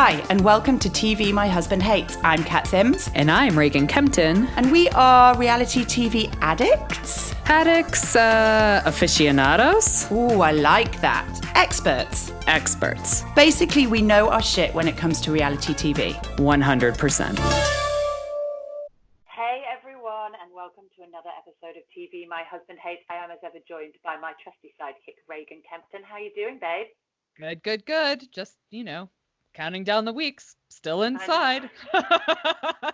Hi, and welcome to TV My Husband Hates. I'm Cat Sims. And I'm Reagan Kempton. And we are reality TV addicts. Addicts, aficionados. Ooh, I like that. Experts. Experts. Basically, we know our shit when it comes to reality TV. 100%. Hey everyone, and welcome to another episode of TV My Husband Hates. I am as ever joined by my trusty sidekick, Reagan Kempton. How you doing, babe? Good. Just, counting down the weeks. Still inside. I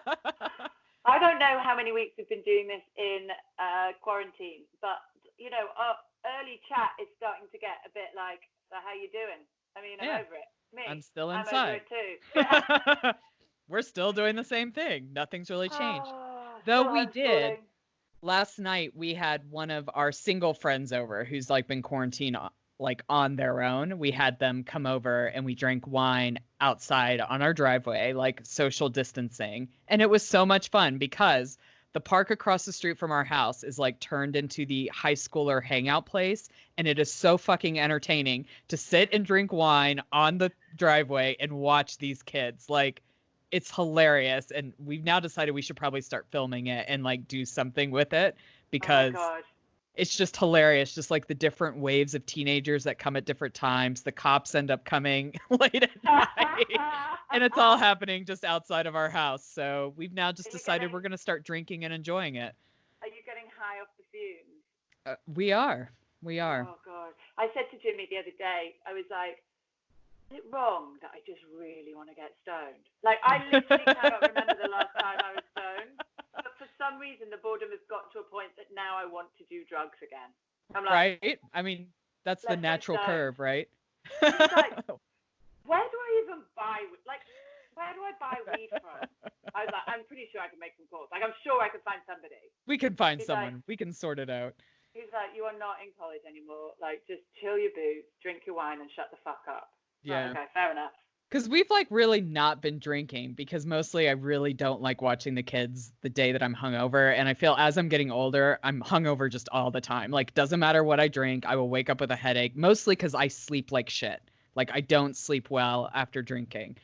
don't know how many weeks we've been doing this in quarantine, but, our early chat is starting to get a bit like, so how you doing? I mean, I'm over it. Me, I'm still I'm inside. over it too. We're still doing the same thing. Nothing's really changed. Oh, Though we did. Last night, we had one of our single friends over who's been quarantined on their own. We had them come over and we drank wine outside on our driveway, social distancing. And it was so much fun because the park across the street from our house is turned into the high schooler hangout place. And it is so fucking entertaining to sit and drink wine on the driveway and watch these kids. It's hilarious. And we've now decided we should probably start filming it and do something with it because it's just hilarious. Just the different waves of teenagers that come at different times. The cops end up coming late at night and it's all happening just outside of our house. So we've now just decided we're going to start drinking and enjoying it. Are you getting high off the fumes? We are. Oh God. I said to Jimmy the other day, I was like, is it wrong that I just really want to get stoned? I literally cannot remember the last time I was stoned. But for some reason, the boredom has got to a point that now I want to do drugs again. I'm like, right? I mean, that's the natural curve, right? Where do I even buy, where do I buy weed from? I was like, I'm pretty sure I can make some calls. I'm sure I could find somebody. We can find someone. We can sort it out. He's like, you are not in college anymore. Just chill your booze, drink your wine, and shut the fuck up. Yeah. Okay, fair enough. Because we've really not been drinking because mostly I really don't like watching the kids the day that I'm hungover. And I feel as I'm getting older, I'm hungover just all the time. Doesn't matter what I drink, I will wake up with a headache, mostly because I sleep like shit. I don't sleep well after drinking.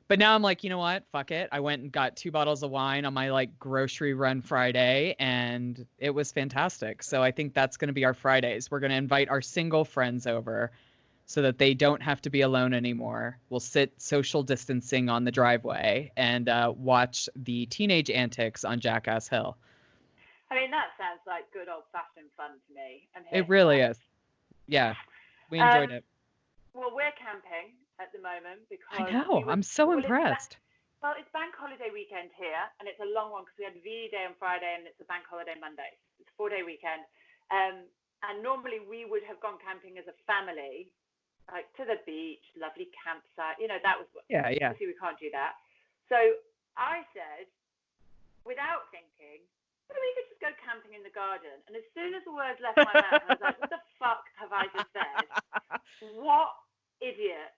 But now I'm you know what? Fuck it. I went and got 2 bottles of wine on my grocery run Friday and it was fantastic. So I think that's going to be our Fridays. We're going to invite our single friends over so that they don't have to be alone anymore. We'll sit social distancing on the driveway and watch the teenage antics on Jackass Hill. I mean, that sounds like good old-fashioned fun to me. It really is. Yeah, we enjoyed it. Well, we're camping at the moment because... I know, I'm so impressed. It's bank holiday weekend here, and it's a long one because we had VE Day on Friday and it's a bank holiday Monday. It's a 4-day weekend. And normally we would have gone camping as a family, to the beach, lovely campsite. That was what. Yeah. Obviously, we can't do that. So I said, without thinking, maybe we could just go camping in the garden. And as soon as the words left my mouth, I was like, what the fuck have I just said? What idiot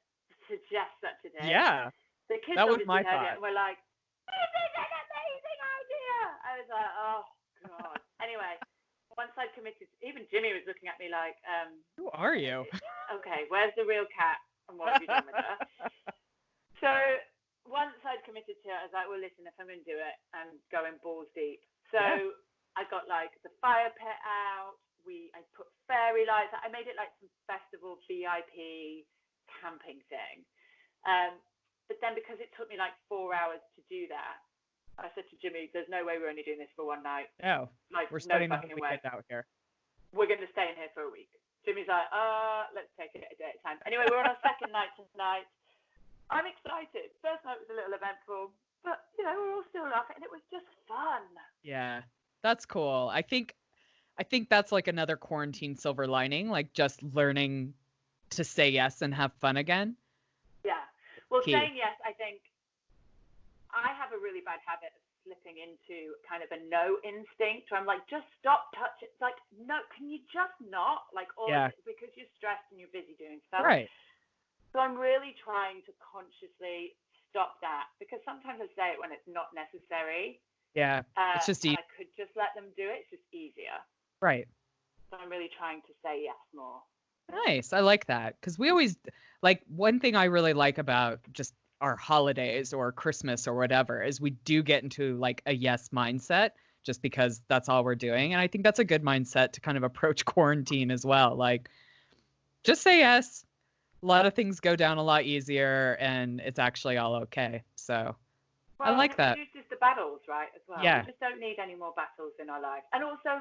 suggests such a thing? Yeah. The kids that was obviously my heard thought. it and were like, this is an amazing idea. I was like, oh, God. Anyway. Once I'd committed, even Jimmy was looking at me like, who are you? Okay, where's the real cat and what have you done with her? So once I'd committed to it, I was like, well, listen, if I'm going to do it, I'm going balls deep. So I got the fire pit out. I put fairy lights. I made it some festival VIP camping thing. But then because it took me 4 hours to do that, I said to Jimmy, there's no way we're only doing this for one night. No, we're spending no the whole weekend out here. We're going to stay in here for a week. Jimmy's like, let's take it a day at a time. Anyway, we're on our second night tonight. I'm excited. First night was a little eventful, but, we're all still laughing, and it was just fun. Yeah, that's cool. I think that's another quarantine silver lining, just learning to say yes and have fun again. Yeah. Well, saying yes, I think, I have a really bad habit of slipping into kind of a no instinct where I'm just stop touching. It's no, can you just not? Because you're stressed and you're busy doing stuff. Right. So I'm really trying to consciously stop that because sometimes I say it when it's not necessary. Yeah. It's just easy. I could just let them do it. It's just easier. Right. So I'm really trying to say yes more. Nice. I like that. Because we always, one thing I really like about just our holidays or Christmas or whatever, is we do get into like a yes mindset just because that's all we're doing. And I think that's a good mindset to kind of approach quarantine as well. Like, just say yes. A lot of things go down a lot easier, and it's actually all okay. So I like that. It reduces the battles, right, as well. Yeah. We just don't need any more battles in our life. And also,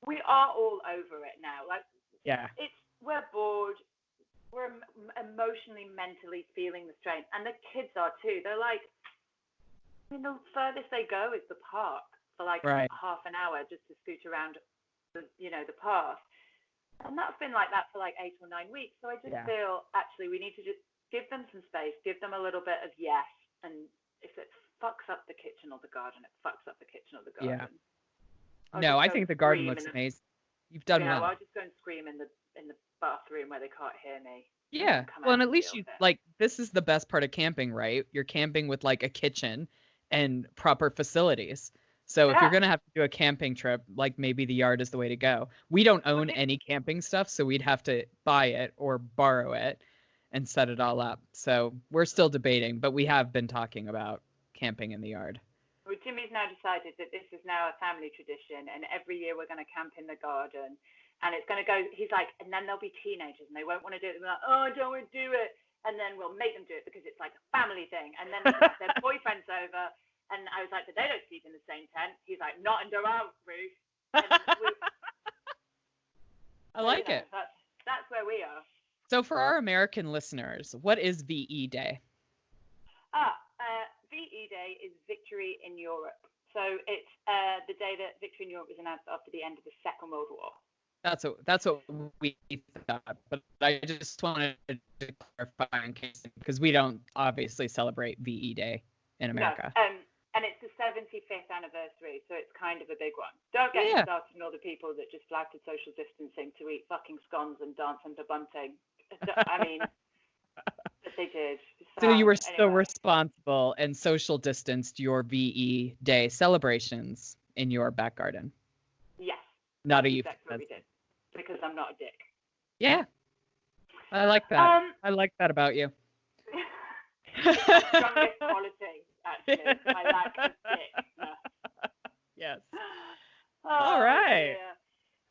we are all over it now. Like, Yeah. We're bored. We're emotionally, mentally feeling the strain. And the kids are too. They're like, I mean, the furthest they go is the park for like half an hour just to scoot around the park. And that's been like that for like 8 or 9 weeks. So I just feel actually we need to just give them some space, give them a little bit of yes. And if it fucks up the kitchen or the garden, it fucks up the kitchen or the garden. Yeah. No, I think the garden looks amazing. You've done well. I'll just go and scream in the bathroom where they can't hear me. Yeah. Well, and at least you like, this is the best part of camping, right? You're camping with like a kitchen and proper facilities. So if you're going to have to do a camping trip, like maybe the yard is the way to go. We don't own any camping stuff, so we'd have to buy it or borrow it and set it all up. So we're still debating, but we have been talking about camping in the yard. Well, Jimmy's now decided that this is now a family tradition, and every year we're going to camp in the garden. And it's going to go, he's like, and then there'll be teenagers and they won't want to do it. They'll be like, oh, I don't want to do it. And then we'll make them do it because it's like a family thing. And then their boyfriend's over. And I was like, but they don't sleep in the same tent. He's like, not under our roof. I like it. That's where we are. So for our American listeners, what is VE Day? VE Day is Victory in Europe. So it's the day that Victory in Europe was announced after the end of the Second World War. That's what we thought, but I just wanted to clarify in case, because we don't obviously celebrate VE Day in America. No, and it's the 75th anniversary, so it's kind of a big one. Don't get me started on all the people that just flouted social distancing to eat fucking scones and dance under bunting. I mean, but they did. So you were still responsible and social distanced your VE Day celebrations in your back garden. Yes. Not a euphemism. Exactly what we did, because I'm not a dick. Yeah. I like that. I like that about you. It's the strongest quality, actually. My lack of dick. Yes. All right. Dear.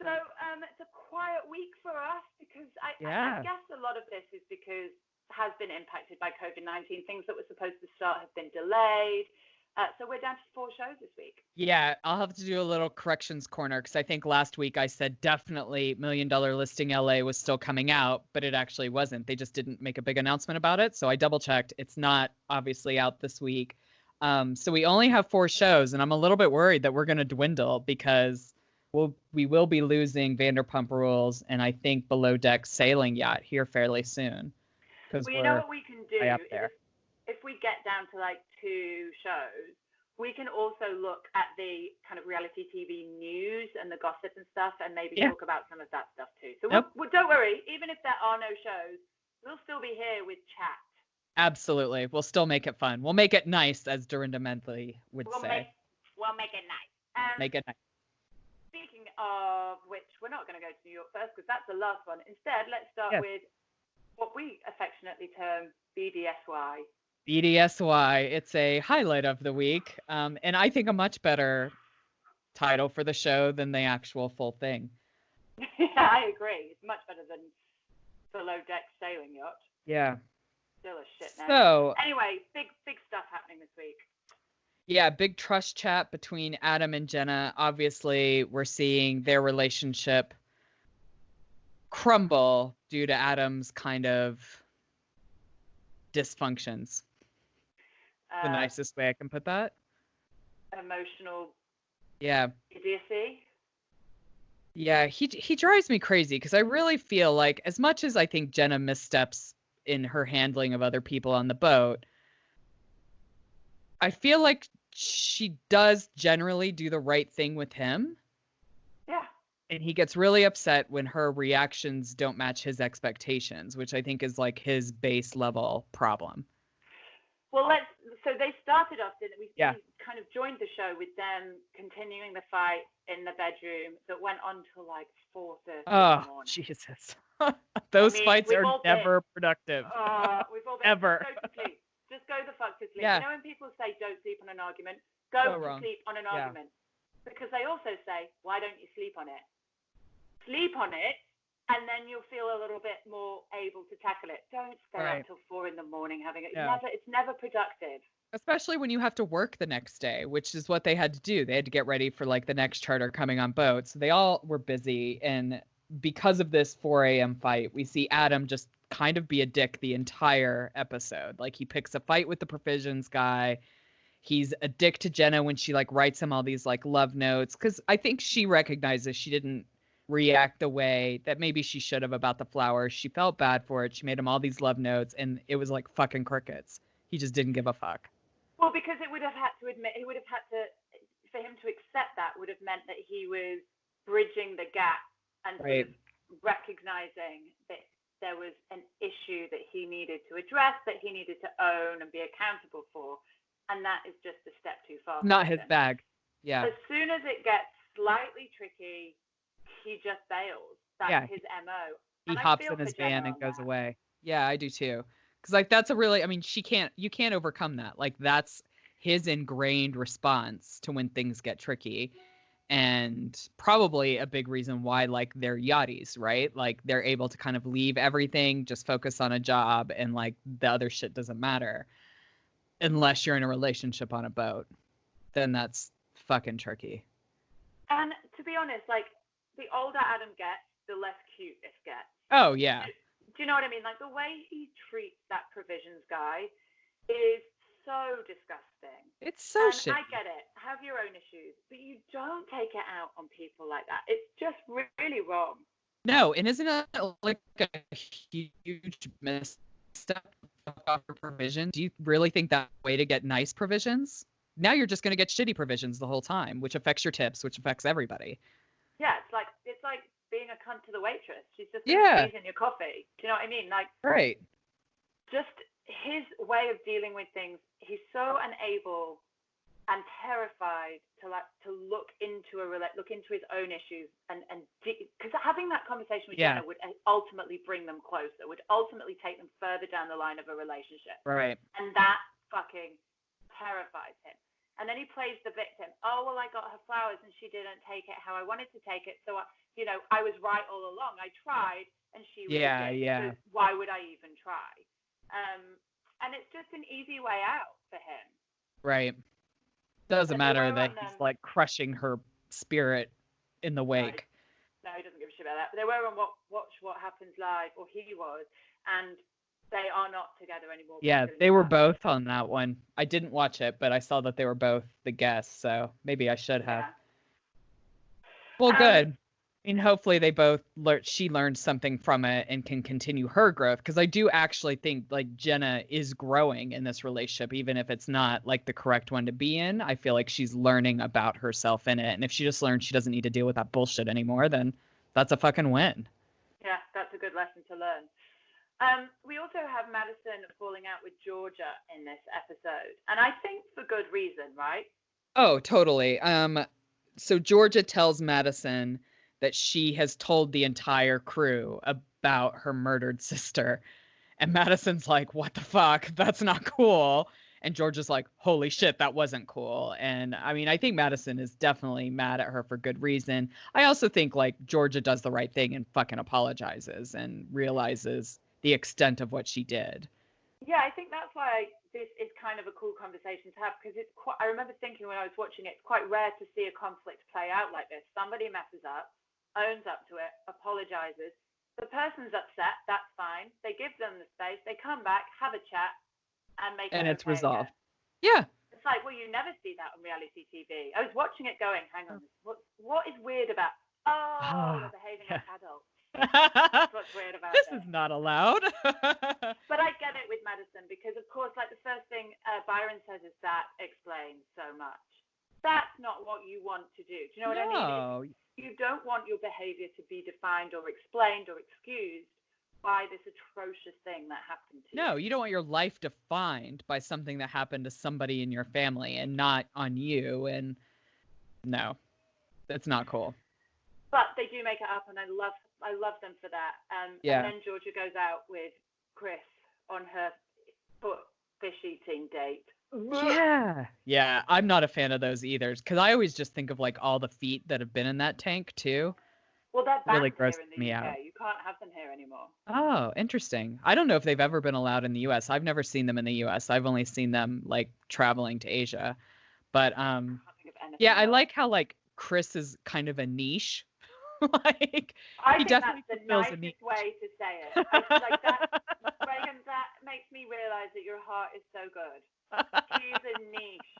So it's a quiet week for us because I guess a lot of this is because it has been impacted by COVID-19. Things that were supposed to start have been delayed. So we're down to 4 shows this week. Yeah, I'll have to do a little corrections corner because I think last week I said definitely $1 Million Listing LA was still coming out, but it actually wasn't. They just didn't make a big announcement about it. So I double checked. It's not obviously out this week. So we only have 4 shows, and I'm a little bit worried that we're going to dwindle because we will be losing Vanderpump Rules and I think Below Deck Sailing Yacht here fairly soon. Well, you know what we can do is if we get down to like 2 shows, we can also look at the kind of reality TV news and the gossip and stuff and maybe talk about some of that stuff too. So don't worry, even if there are no shows, we'll still be here with chat. Absolutely. We'll still make it fun. We'll make it nice, as Dorinda Mentley would say. We'll make it nice. Make it nice. Speaking of which, we're not going to go to New York first because that's the last one. Instead, let's start with what we affectionately term BDSY. BDSY. It's a highlight of the week, and I think a much better title for the show than the actual full thing. Yeah, I agree. It's much better than Below Deck Sailing Yacht. Yeah. Still a shit name. So anyway, big stuff happening this week. Yeah, big trust chat between Adam and Jenna. Obviously, we're seeing their relationship crumble due to Adam's kind of dysfunctions. The nicest way I can put that. Emotional idiocy. Yeah, he drives me crazy because I really feel like, as much as I think Jenna missteps in her handling of other people on the boat, I feel like she does generally do the right thing with him. Yeah. And he gets really upset when her reactions don't match his expectations, which I think is like his base level problem. Well, so they started off, didn't we? Yeah. We kind of joined the show with them continuing the fight in the bedroom that went on till like 4:30 in the morning. Oh, Jesus. Those fights are never productive. We've all been. Ever. Just go argument. Yeah. You know when people say don't sleep on an argument, go So to wrong. sleep on an Yeah. argument. Because they also say, why don't you sleep on it? Sleep on it, and then you'll feel a little bit more able to tackle it. Don't stay Right. up till 4 a.m. having it. No. It's never productive. Especially when you have to work the next day, which is what they had to do. They had to get ready for like the next charter coming on boat. So they all were busy. And because of this 4 a.m. fight, we see Adam just kind of be a dick the entire episode. Like he picks a fight with the provisions guy. He's a dick to Jenna when she like writes him all these like love notes. Cause I think she recognizes she didn't react the way that maybe she should have about the flowers. She felt bad for it. She made him all these love notes and it was like fucking crickets. He just didn't give a fuck. Well, because it would have had to admit, for him to accept that would have meant that he was bridging the gap and Right. sort of recognizing that there was an issue that he needed to address, that he needed to own and be accountable for. And that is just a step too far. Not his bag. Yeah. As soon as it gets slightly tricky, he just bails. That's his MO. He And hops in his van and goes away. Yeah, I do too. Because like that's a really, I mean, you can't overcome that. Like that's his ingrained response to when things get tricky. And probably a big reason why like they're yachties, right? Like they're able to kind of leave everything, just focus on a job, and like the other shit doesn't matter. Unless you're in a relationship on a boat. Then that's fucking tricky. And to be honest, like the older Adam gets, the less cute it gets. Oh yeah. Do you know what I mean? Like the way he treats that provisions guy is so disgusting. It's so shit. I get it. Have your own issues, but you don't take it out on people like that. It's just really wrong. No, and isn't it like a huge misstep of provision? Do you really think that way to get nice provisions? Now you're just going to get shitty provisions the whole time, which affects your tips, which affects everybody. Yeah, it's like being a cunt to the waitress. She's just squeezing your coffee. Do you know what I mean? Like, right. Just his way of dealing with things. He's so unable and terrified to look into his own issues and because having that conversation with Jenna would ultimately bring them closer, would ultimately take them further down the line of a relationship. Right. And that fucking terrifies him. And then he plays the victim. Oh, well, I got her flowers and she didn't take it how I wanted to take it. So, I was right all along. I tried and she was a dick. So why would I even try? And it's just an easy way out for him. Right. Doesn't matter that he's like crushing her spirit in the wake. No, he doesn't give a shit about that. But they were on Watch What Happens Live, or he was, and they are not together anymore. Yeah, they were both on that one. I didn't watch it, but I saw that they were both the guests, so maybe I should have. Well, good. I mean, hopefully they both she learned something from it and can continue her growth, because I do actually think like Jenna is growing in this relationship, even if it's not like the correct one to be in. I feel like she's learning about herself in it, and if she just learns she doesn't need to deal with that bullshit anymore, then that's a fucking win. Yeah, that's a good lesson to learn. We also have Madison falling out with Georgia in this episode, and I think for good reason, right? Oh, totally. So Georgia tells Madison that she has told the entire crew about her murdered sister, and Madison's like, what the fuck? That's not cool. And Georgia's like, holy shit, that wasn't cool. And I mean, I think Madison is definitely mad at her for good reason. I also think like Georgia does the right thing and fucking apologizes and realizes the extent of what she did. Yeah, I think that's why this is kind of a cool conversation to have, because I remember thinking when I was watching it, it's quite rare to see a conflict play out like this. Somebody messes up, owns up to it, apologizes. The person's upset, that's fine. They give them the space, they come back, have a chat, and make it okay. And it's resolved. Again. Yeah. It's like, well, you never see that on reality TV. I was watching it going, hang on, what is weird about, they're behaving like adults. That's what's weird about this it. This is not allowed. But I get it with Madison, because of course, like the first thing Byron says is that explains so much. That's not what you want to do. Do you know what I mean? You don't want your behavior to be defined or explained or excused by this atrocious thing that happened to you. No, you don't want your life defined by something that happened to somebody in your family and not on you. And no, that's not cool. But they do make it up, and I love them for that. And then Georgia goes out with Chris on her foot fishy scene date. Yeah, I'm not a fan of those either, because I always just think of like all the feet that have been in that tank too. Well, they're banned Really here grosses in the me UK. out. You can't have them here anymore. Oh, interesting. I don't know if they've ever been allowed in the US. I've never seen them in the US. I've only seen them like traveling to Asia. But I can't think of anything yeah, I else. like how like Chris is kind of a niche. Like I he think definitely that's the fulfills a niche. nicest way to say it. Like that, Reagan, that makes me realize that your heart is so good. He's a niche.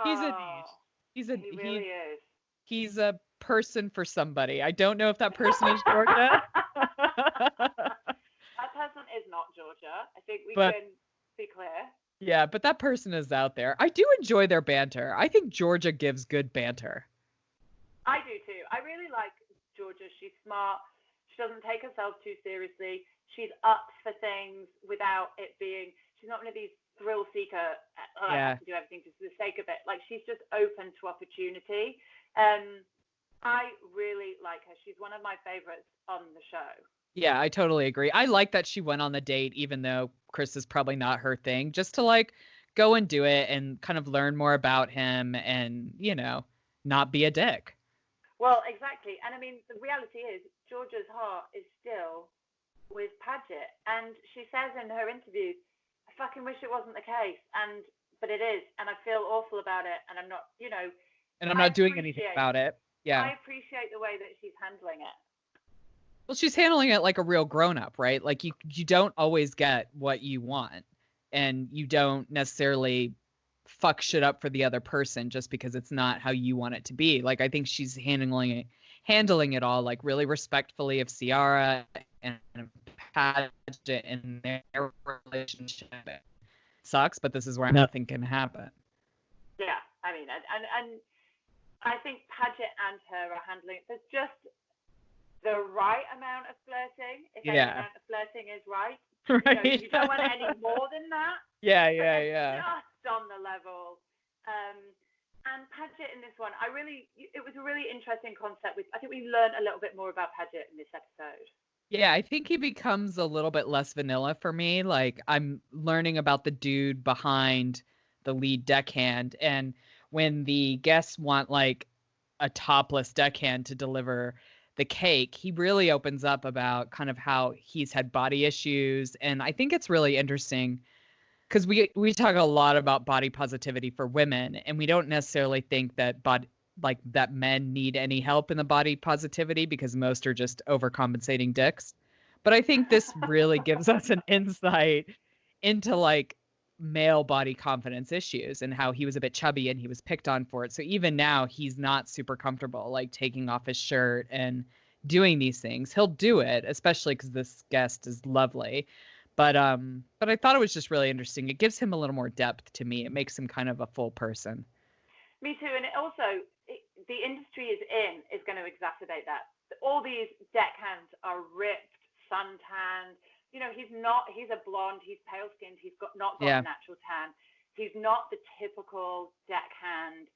He's a Oh, niche. he really is. He's a person for somebody. I don't know if that person is Georgia. That person is not Georgia. I think we But- can be clear. Yeah, but that person is out there. I do enjoy their banter. I think Georgia gives good banter. I do too. I really like Georgia. She's smart. She doesn't take herself too seriously. She's up for things without it being. She's not one of these thrill seeker. I have to do everything just for the sake of it. Like she's just open to opportunity. I really like her. She's one of my favorites on the show. Yeah, I totally agree. I like that she went on the date, even though Chris is probably not her thing, just to like go and do it and kind of learn more about him and, you know, not be a dick. Well, exactly. And I mean, the reality is Georgia's heart is still with Paget. And she says in her interviews, I fucking wish it wasn't the case. But it is. And I feel awful about it. And I'm not, you know. And I'm not doing anything about it. Yeah. I appreciate the way that she's handling it. Well, she's handling it like a real grown-up, right? Like you don't always get what you want, and you don't necessarily fuck shit up for the other person just because it's not how you want it to be. Like I think she's handling it all like really respectfully of Ciara and Paget and their relationship. It sucks, but this is where nothing can happen. Yeah, I mean, and I think Paget and her are handling it. There's just the right amount of flirting, if any amount of flirting is right. Right. You don't want any more than that. Yeah. Just on the level. And Paget in this one, it was a really interesting concept. I think we learned a little bit more about Paget in this episode. Yeah, I think he becomes a little bit less vanilla for me. Like I'm learning about the dude behind the lead deckhand, and when the guests want like a topless deckhand to deliver the cake, he really opens up about kind of how he's had body issues. And I think it's really interesting because we talk a lot about body positivity for women, and we don't necessarily think that that men need any help in the body positivity because most are just overcompensating dicks. But I think this really gives us an insight into like male body confidence issues and how he was a bit chubby and he was picked on for it. So even now he's not super comfortable like taking off his shirt and doing these things. He'll do it, especially because this guest is lovely. But I thought it was just really interesting. It gives him a little more depth to me. It makes him kind of a full person. Me too. And it also, the industry is going to exacerbate that. All these deckhands are ripped, suntanned. You know, he's a blonde, he's pale skinned, he's not got a natural tan. He's not the typical deckhand,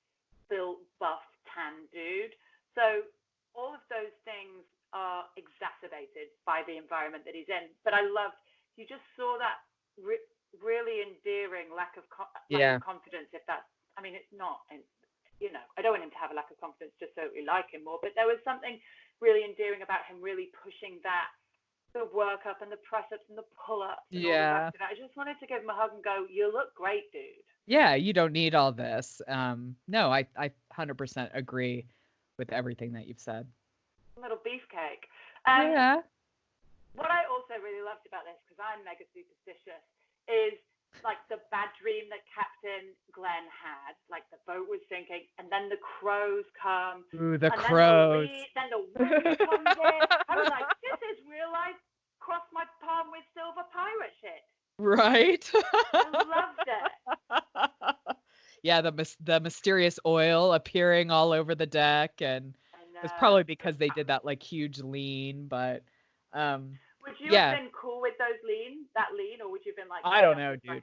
built, buff, tan dude. So all of those things are exacerbated by the environment that he's in. But you just saw that really endearing lack of confidence. If that's, I mean, it's not, and you know, I don't want him to have a lack of confidence just so we like him more. But there was something really endearing about him, really pushing that. The workup and the press-ups and the pull-ups. And all the rest of it. I just wanted to give him a hug and go, you look great, dude. Yeah, you don't need all this. No, I 100% agree with everything that you've said. Little beefcake. Yeah. What I also really loved about this, because I'm mega superstitious, is like the bad dream that Captain Glenn had. Like the boat was sinking, and then the crows come. Ooh, the crows. Then the wind comes in. I was like, this is real life cross my palm with silver pirate shit. Right? I loved it. Yeah, the mysterious oil appearing all over the deck, and it's probably because they did that like huge lean, but would you have been cool with that lean, or would you have been like, I don't know, dude.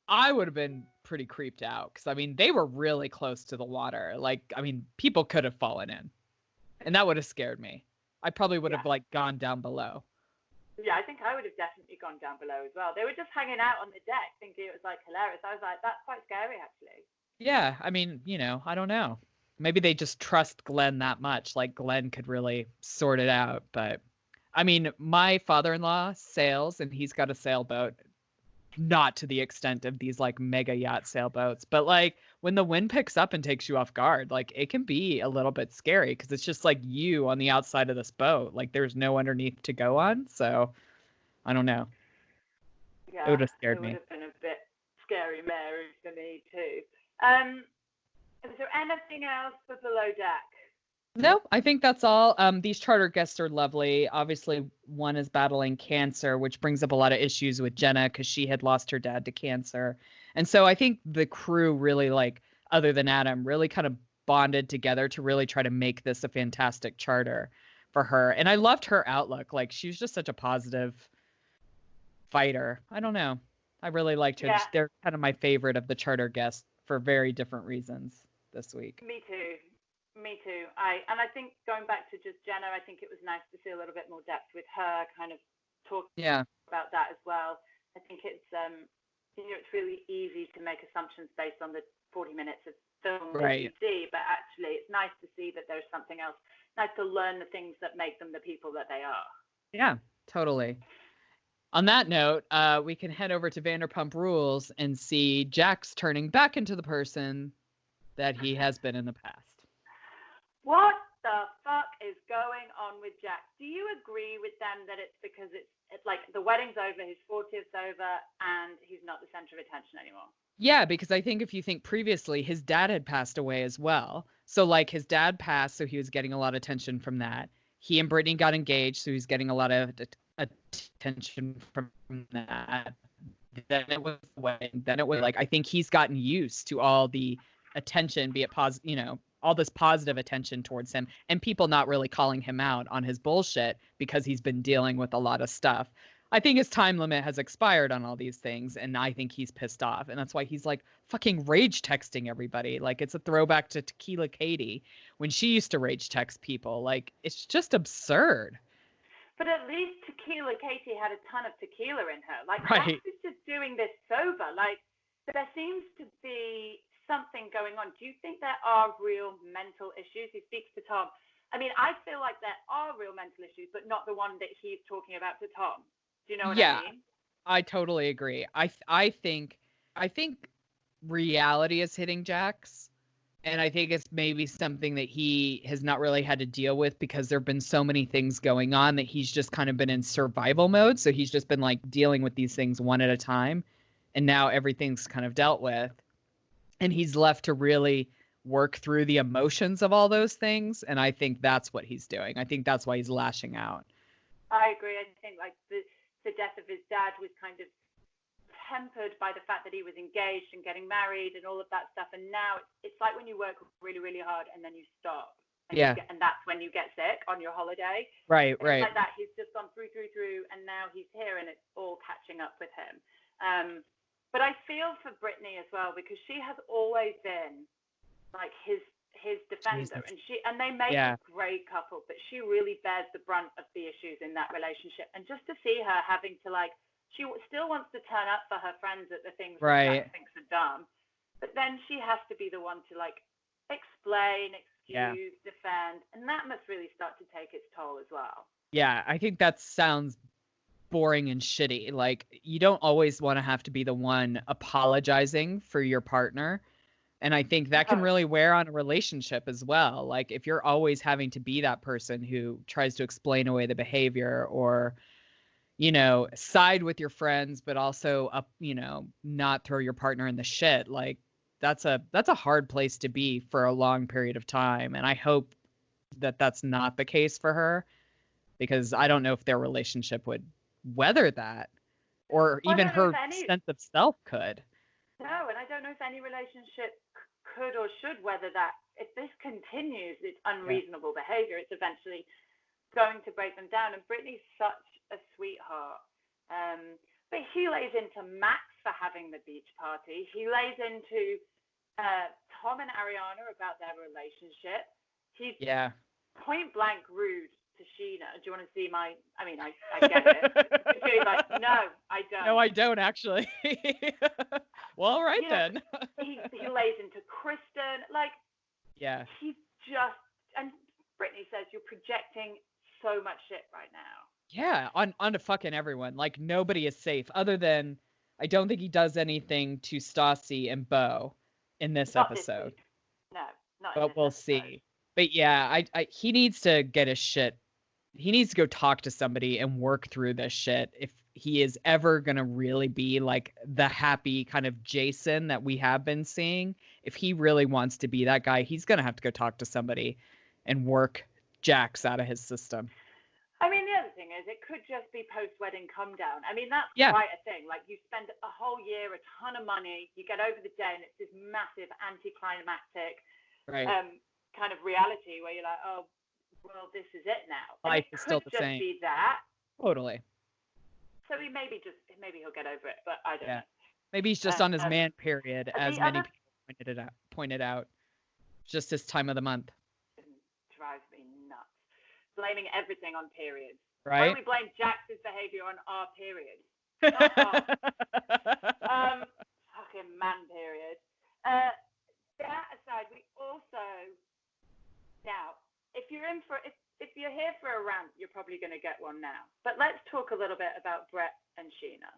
I would have been pretty creeped out because I mean they were really close to the water. Like I mean people could have fallen in, and that would have scared me. I probably would have like gone down below. Yeah, I think I would have definitely gone down below as well. They were just hanging out on the deck thinking it was like hilarious. I was like, that's quite scary actually. Yeah, I mean, I don't know. Maybe they just trust Glenn that much. Like Glenn could really sort it out. But I mean, my father-in-law sails and he's got a sailboat, not to the extent of these like mega yacht sailboats, but like when the wind picks up and takes you off guard, like it can be a little bit scary because it's just like you on the outside of this boat. Like there's no underneath to go on. So I don't know. It Yeah, would have scared it would me. have been a bit scary Mary for me too. Is there anything else for below deck? No, I think that's all. These charter guests are lovely. Obviously, one is battling cancer, which brings up a lot of issues with Jenna because she had lost her dad to cancer. And so I think the crew really, like, other than Adam, really kind of bonded together to really try to make this a fantastic charter for her. And I loved her outlook. Like, she was just such a positive fighter. I don't know. I really liked her. Yeah. They're kind of my favorite of the charter guests for very different reasons this week. Me too. Me too. I think going back to just Jenna, I think it was nice to see a little bit more depth with her, kind of talking about that as well. I think it's it's really easy to make assumptions based on the 40 minutes of film that you see, but actually it's nice to see that there's something else. Nice to learn the things that make them the people that they are. Yeah, totally. On that note, we can head over to Vanderpump Rules and see Jax turning back into the person that he has been in the past. What the fuck is going on with Jax? Do you agree with them that it's because it's like the wedding's over, his 40th's over, and he's not the center of attention anymore? Yeah, because I think if you think previously, his dad had passed away as well. So like his dad passed, so he was getting a lot of attention from that. He and Brittany got engaged, so he's getting a lot of attention from that. Then it was the wedding. Then it was like I think he's gotten used to all the attention, be it positive, all this positive attention towards him, and people not really calling him out on his bullshit because he's been dealing with a lot of stuff. I think his time limit has expired on all these things, and I think he's pissed off, and that's why he's like fucking rage texting everybody. Like it's a throwback to Tequila Katie when she used to rage text people. Like it's just absurd. But at least Tequila Katie had a ton of tequila in her. Like Right. Jax is just doing this sober. Like there seems to be something going on. Do you think there are real mental issues? He speaks to Tom. I mean, I feel like there are real mental issues, but not the one that he's talking about to Tom. Do you know what I mean? I totally agree. I think reality is hitting Jax, and I think it's maybe something that he has not really had to deal with because there've been so many things going on that he's just kind of been in survival mode. So he's just been like dealing with these things one at a time, and now everything's kind of dealt with, and he's left to really work through the emotions of all those things. And I think that's what he's doing. I think that's why he's lashing out. I agree. I think like the death of his dad was kind of tempered by the fact that he was engaged and getting married and all of that stuff. And now it's like when you work really, really hard and then you stop. And and that's when you get sick on your holiday. Right. It's like that. He's just gone through, and now he's here and it's all catching up with him. But I feel for Brittany as well because she has always been like his defender, and they make a great couple, but she really bears the brunt of the issues in that relationship. And just to see her having to like, she still wants to turn up for her friends at the things that she thinks are dumb, but then she has to be the one to like explain, excuse, defend, and that must really start to take its toll as well. Yeah, I think that sounds boring and shitty. Like you don't always want to have to be the one apologizing for your partner. And I think that can really wear on a relationship as well. Like if you're always having to be that person who tries to explain away the behavior or, side with your friends, but also not throw your partner in the shit. Like that's a hard place to be for a long period of time. And I hope that that's not the case for her because I don't know if their relationship would weather that or even her sense of self could. No, and I don't know if any relationship could or should weather that. If this continues, it's unreasonable behavior. It's eventually going to break them down. And Brittany's such a sweetheart. But he lays into Max for having the beach party. He lays into Tom and Ariana about their relationship. He's point blank rude to Sheena. Do you want to see my? I mean, I get it. But she's like, no, I don't. No, I don't actually. Well, all right then. he lays into Kristen. Like, yeah. He's just, and Brittany says you're projecting so much shit right now. Yeah, onto fucking everyone. Like, nobody is safe other than I don't think he does anything to Stassi and Bo in this Not episode. This no, not. But in this we'll episode. see. But yeah, he needs to get his shit. He needs to go talk to somebody and work through this shit if he is ever going to really be like the happy kind of Jason that we have been seeing. If he really wants to be that guy, he's going to have to go talk to somebody and work Jax out of his system. I mean, the other thing is it could just be post-wedding come down. I mean, that's quite a thing. Like, you spend a whole year, a ton of money, you get over the day, and it's this massive anticlimactic kind of reality where you're like, oh, well, this is it now. And life is still the same. It could just be that. Totally. So maybe he'll get over it, but I don't know. Maybe he's just on his man period, as many people pointed out. Just his time of the month. It drives me nuts. Blaming everything on periods. Right? Why don't we blame Jax's behavior on our period? Fucking man period. That aside, we also now, if you're here for a rant, you're probably going to get one now. But let's talk a little bit about Brett and Sheena.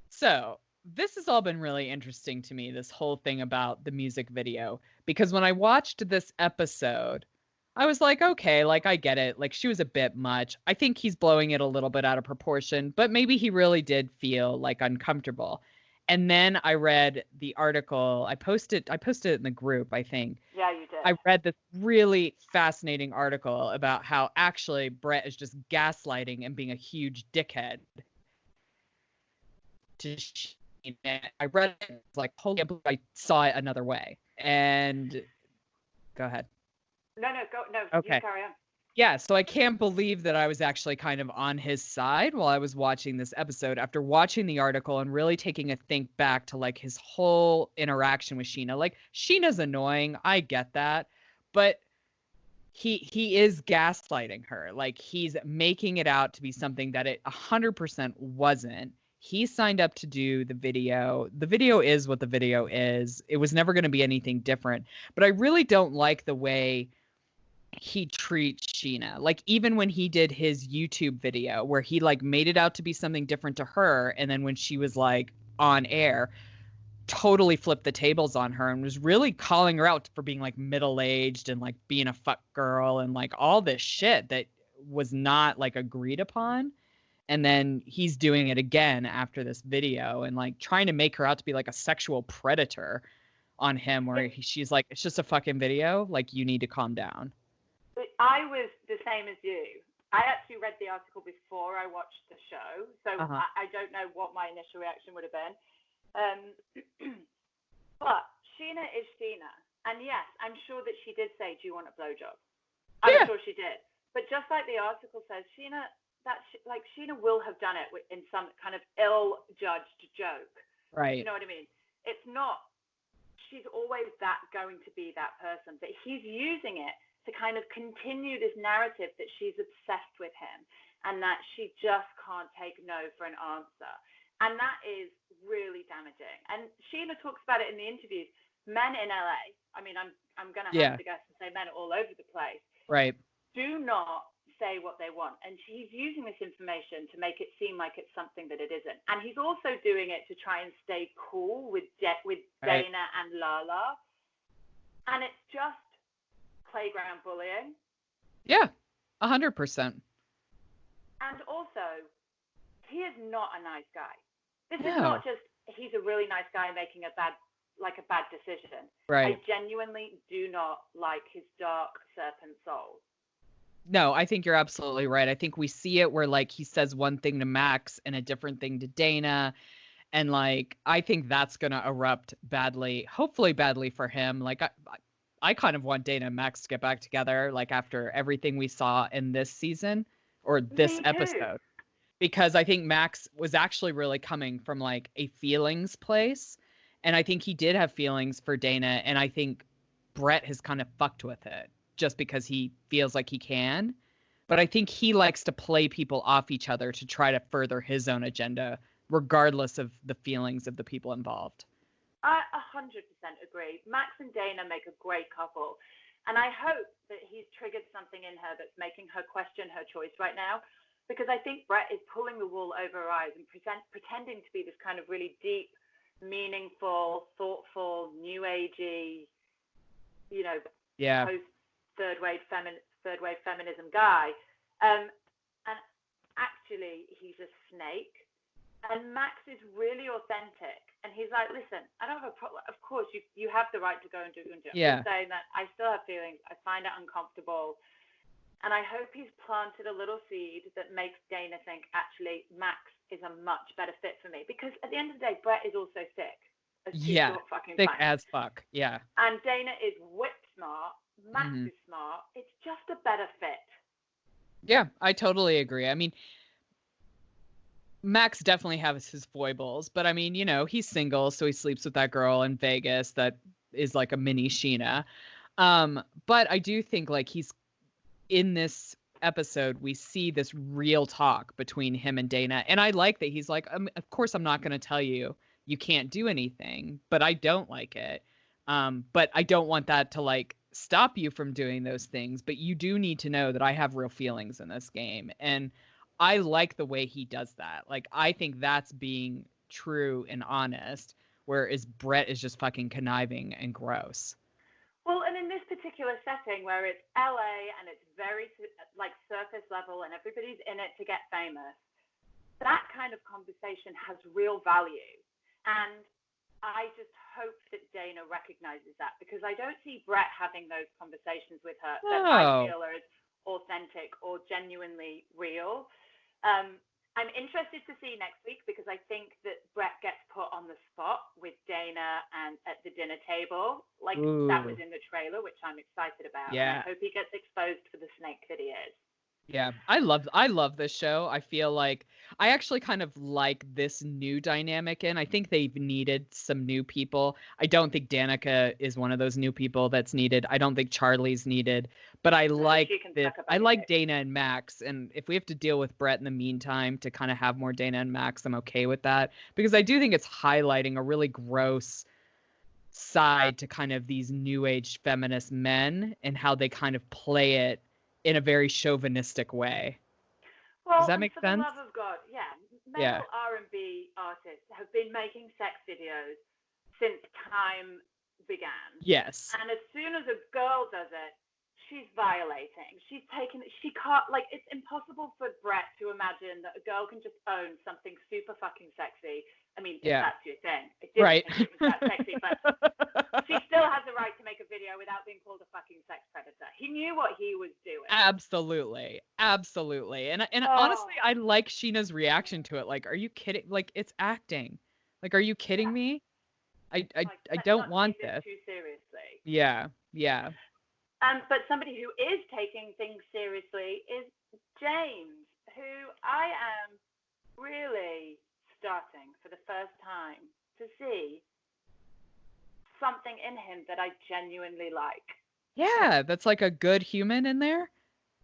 So this has all been really interesting to me, this whole thing about the music video, because when I watched this episode, I was like, okay, like I get it. Like she was a bit much. I think he's blowing it a little bit out of proportion, but maybe he really did feel like uncomfortable. And then I read the article. I posted it in the group, I think. Yeah, you did. I read this really fascinating article about how actually Brett is just gaslighting and being a huge dickhead. I read it, it's like, holy, I saw it another way. And go ahead. No, Okay. You carry on. Yeah, so I can't believe that I was actually kind of on his side while I was watching this episode after watching the article and really taking a think back to like his whole interaction with Sheena. Like, Sheena's annoying, I get that, but he is gaslighting her. Like, he's making it out to be something that it 100% wasn't. He signed up to do the video. The video is what the video is. It was never going to be anything different. But I really don't like the way he treats Sheena. Like, even when he did his YouTube video where he like made it out to be something different to her, and then when she was like on air, totally flipped the tables on her and was really calling her out for being like middle-aged and like being a fuck girl and like all this shit that was not like agreed upon. And then he's doing it again after this video and like trying to make her out to be like a sexual predator on him, where she's like, it's just a fucking video, like you need to calm down. I was the same as you. I actually read the article before I watched the show, so I don't know what my initial reaction would have been. But Sheena is Sheena. And yes, I'm sure that she did say, do you want a blowjob? I'm sure she did. But just like the article says, Sheena will have done it in some kind of ill-judged joke. Right. You know what I mean? It's not, she's always going to be that person. But he's using it to kind of continue this narrative that she's obsessed with him and that she just can't take no for an answer. And that is really damaging. And Sheena talks about it in the interviews. Men in LA, I mean, I'm going to have to guess and say men all over the place. Right. Do not say what they want. And he's using this information to make it seem like it's something that it isn't. And he's also doing it to try and stay cool with Dana and Lala. And it's just playground bullying. Yeah, 100%. And also, he is not a nice guy. This is not just he's a really nice guy making a bad decision. Right. I genuinely do not like his dark serpent soul. No, I think you're absolutely right. I think we see it where like he says one thing to Max and a different thing to Dana. And like, I think that's going to erupt badly, hopefully badly for him. Like, I kind of want Dana and Max to get back together, like after everything we saw in this season or this episode, because I think Max was actually really coming from like a feelings place. And I think he did have feelings for Dana. And I think Brett has kind of fucked with it just because he feels like he can. But I think he likes to play people off each other to try to further his own agenda, regardless of the feelings of the people involved. I 100% agree. Max and Dana make a great couple. And I hope that he's triggered something in her that's making her question her choice right now. Because I think Brett is pulling the wool over her eyes and pretending to be this kind of really deep, meaningful, thoughtful, new agey, post third wave feminism guy. And actually, he's a snake. And Max is really authentic. And he's like, listen, I don't have a problem. Of course, you have the right to go and do it. Yeah. I'm saying that I still have feelings. I find it uncomfortable. And I hope he's planted a little seed that makes Dana think, actually, Max is a much better fit for me. Because at the end of the day, Brett is also sick. Thick as fuck. Yeah. And Dana is whip smart. Max is smart. It's just a better fit. Yeah, I totally agree. I mean, Max definitely has his foibles, but I mean, he's single, so he sleeps with that girl in Vegas that is like a mini Sheena. But I do think like he's in this episode, we see this real talk between him and Dana. And I like that he's like, of course, I'm not going to tell you can't do anything, but I don't like it. But I don't want that to like stop you from doing those things. But you do need to know that I have real feelings in this game. And I like the way he does that. Like, I think that's being true and honest, whereas Brett is just fucking conniving and gross. Well, and in this particular setting where it's LA and it's very like surface level and everybody's in it to get famous, that kind of conversation has real value. And I just hope that Dana recognizes that, because I don't see Brett having those conversations with her that I feel are as authentic or genuinely real. I'm interested to see next week, because I think that Brett gets put on the spot with Dana and at the dinner table. Like, that was in the trailer, which I'm excited about. Yeah. And I hope he gets exposed for the snake that he is. Yeah, I love this show. I feel like I actually kind of like this new dynamic in. I think they've needed some new people. I don't think Danica is one of those new people that's needed. I don't think Charlie's needed, but I like Dana and Max. And if we have to deal with Brett in the meantime to kind of have more Dana and Max, I'm okay with that, because I do think it's highlighting a really gross side to kind of these new age feminist men and how they kind of play it in a very chauvinistic way. Well, does that make sense? For the love of God, male R&B artists have been making sex videos since time began. Yes. And as soon as a girl does it, she's violating. She can't, like, it's impossible for Brett to imagine that a girl can just own something super fucking sexy. I mean, if that's your thing. I didn't think it was that sexy, but she still has the right to make a video without being called a fucking sex predator. He knew what he was doing. Absolutely. And honestly, I like Sheena's reaction to it. Like, are you kidding? Like, it's acting. Like, are you kidding me? I don't want this too seriously. Yeah. But somebody who is taking things seriously is James, who I am really starting for the first time to see something in him that I genuinely like. Yeah, that's like a good human in there.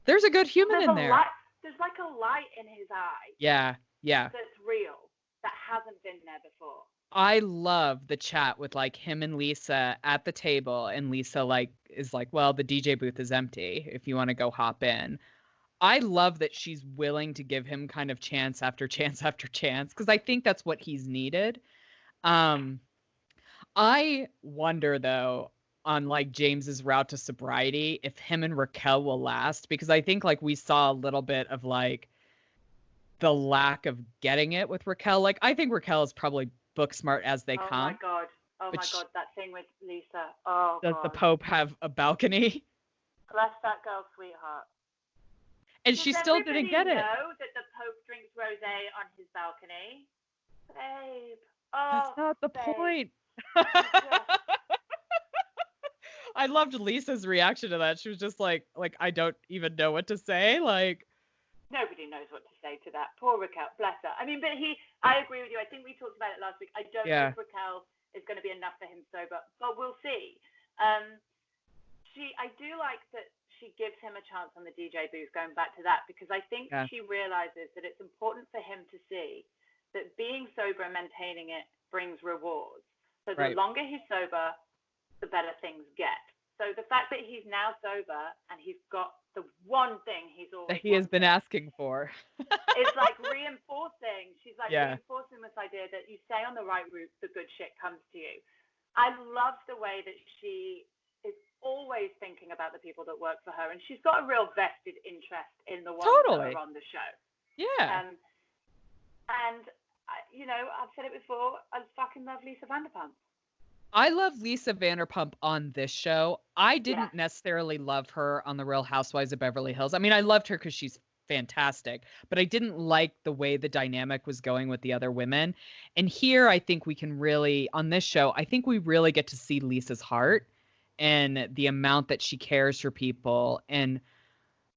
There's a good human in there. There's like a light in his eye. Yeah. That's real, that hasn't been there before. I love the chat with like him and Lisa at the table, and Lisa is like, well, the DJ booth is empty if you want to go hop in. I love that she's willing to give him kind of chance after chance after chance, because I think that's what he's needed. I wonder though, on like James's route to sobriety, if him and Raquel will last, because I think like we saw a little bit of like the lack of getting it with Raquel. Like, I think Raquel is probably book smart as they come. Oh my god, that thing with Lisa. Oh, does the Pope have a balcony? Bless that girl, sweetheart. And she still didn't get it. Know that the Pope drinks rosé on his balcony, babe. Oh, that's not the point. I loved Lisa's reaction to that. She was just like I don't even know what to say. Like, nobody knows what to say to that. Poor Raquel, bless her. I mean, but I agree with you. I think we talked about it last week. I don't know if Raquel is going to be enough for him sober, but we'll see. I do like that she gives him a chance on the DJ booth, going back to that, because I think she realizes that it's important for him to see that being sober and maintaining it brings rewards. So the longer he's sober, the better things get. So the fact that he's now sober and he's got the one thing he's always that he has been asking for. It's like reinforcing. She's like reinforcing this idea that you stay on the right route, the good shit comes to you. I love the way that she is always thinking about the people that work for her, and she's got a real vested interest in the ones that are on the show. Yeah. And you know, I've said it before, I fucking love Lisa Vanderpump. I love Lisa Vanderpump on this show. I didn't necessarily love her on The Real Housewives of Beverly Hills. I mean, I loved her because she's fantastic, but I didn't like the way the dynamic was going with the other women. And here, I think we can really, on this show, I think we really get to see Lisa's heart and the amount that she cares for people and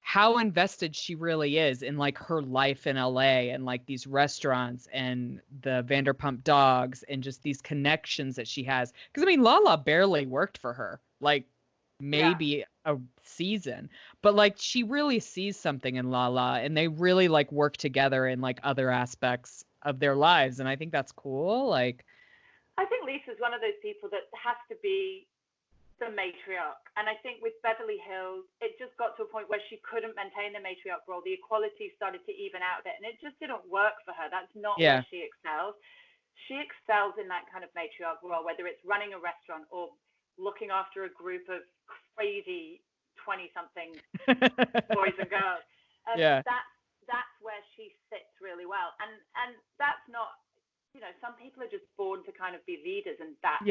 how invested she really is in like her life in LA and like these restaurants and the Vanderpump dogs and just these connections that she has. Because I mean, Lala barely worked for her, like maybe a season, but like she really sees something in Lala and they really like work together in like other aspects of their lives. And I think that's cool. Like, I think Lisa's one of those people that has to be the matriarch, and I think with Beverly Hills it just got to a point where she couldn't maintain the matriarch role. The equality started to even out a bit and it just didn't work for her. That's not where she excels. She excels in that kind of matriarch role, whether it's running a restaurant or looking after a group of crazy 20-something boys and girls. That's where she sits really well, and that's not, you know, some people are just born to kind of be leaders, and that's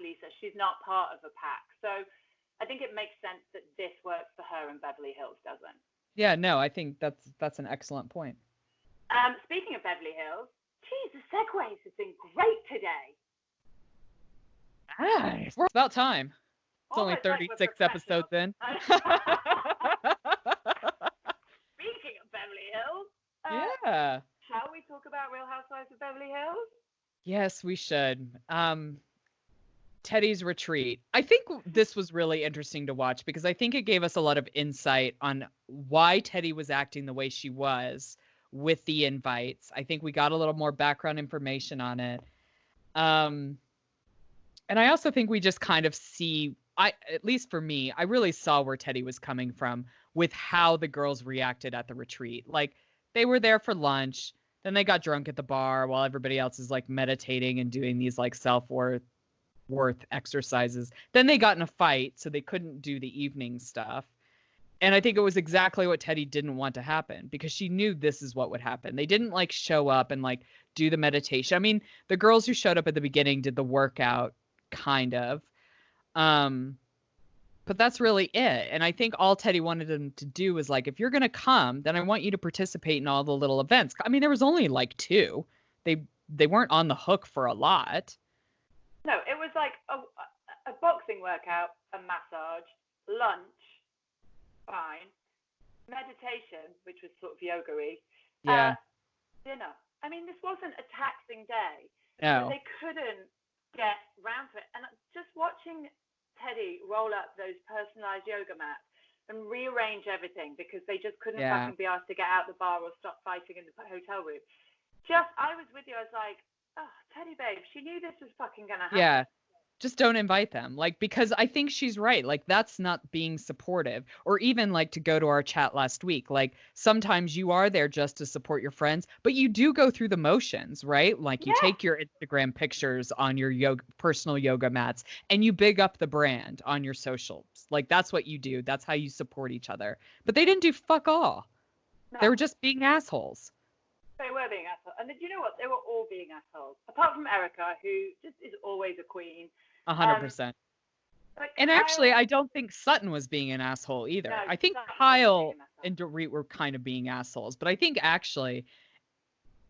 Lisa. She's not part of a pack. So I think it makes sense that this works for her and Beverly Hills doesn't. Yeah, no, I think that's an excellent point. Speaking of Beverly Hills, geez, the segues have been great today. Nice. It's about time. It's only 36 episodes in. Speaking of Beverly Hills, shall we talk about Real Housewives of Beverly Hills? Yes, we should. Teddy's retreat. I think this was really interesting to watch because I think it gave us a lot of insight on why Teddy was acting the way she was with the invites. I think we got a little more background information on it. And I also think we just kind of see, at least for me, I really saw where Teddy was coming from with how the girls reacted at the retreat. Like they were there for lunch, then they got drunk at the bar while everybody else is like meditating and doing these like self-worth exercises. Then they got in a fight, so they couldn't do the evening stuff. And I think it was exactly what Teddy didn't want to happen because she knew this is what would happen. They didn't like show up and like do the meditation. I mean, the girls who showed up at the beginning did the workout kind of. But that's really it. And I think all Teddy wanted them to do was like, if you're going to come, then I want you to participate in all the little events. I mean, there was only like 2. They weren't on the hook for a lot. No, it was like a boxing workout, a massage, lunch, fine, meditation, which was sort of yoga-y, dinner. I mean, this wasn't a taxing day. No. They couldn't get round to it. And just watching Teddy roll up those personalized yoga mats and rearrange everything because they just couldn't fucking be asked to get out the bar or stop fighting in the hotel room. I was with you. I was like, oh, Teddy babe, she knew this was fucking gonna happen. Yeah. Just don't invite them. Like, because I think she's right. Like, that's not being supportive. Or even like to go to our chat last week. Like, sometimes you are there just to support your friends, but you do go through the motions, right? Like you take your Instagram pictures on your personal yoga mats and you big up the brand on your socials. Like, that's what you do. That's how you support each other. But they didn't do fuck all. No. They were just being assholes. They were being assholes. And you know what? They were all being assholes. Apart from Erica, who just is always a queen. 100%. And actually, I don't think Sutton was being an asshole either. No, I think Kyle and Dorit were kind of being assholes. But I think actually,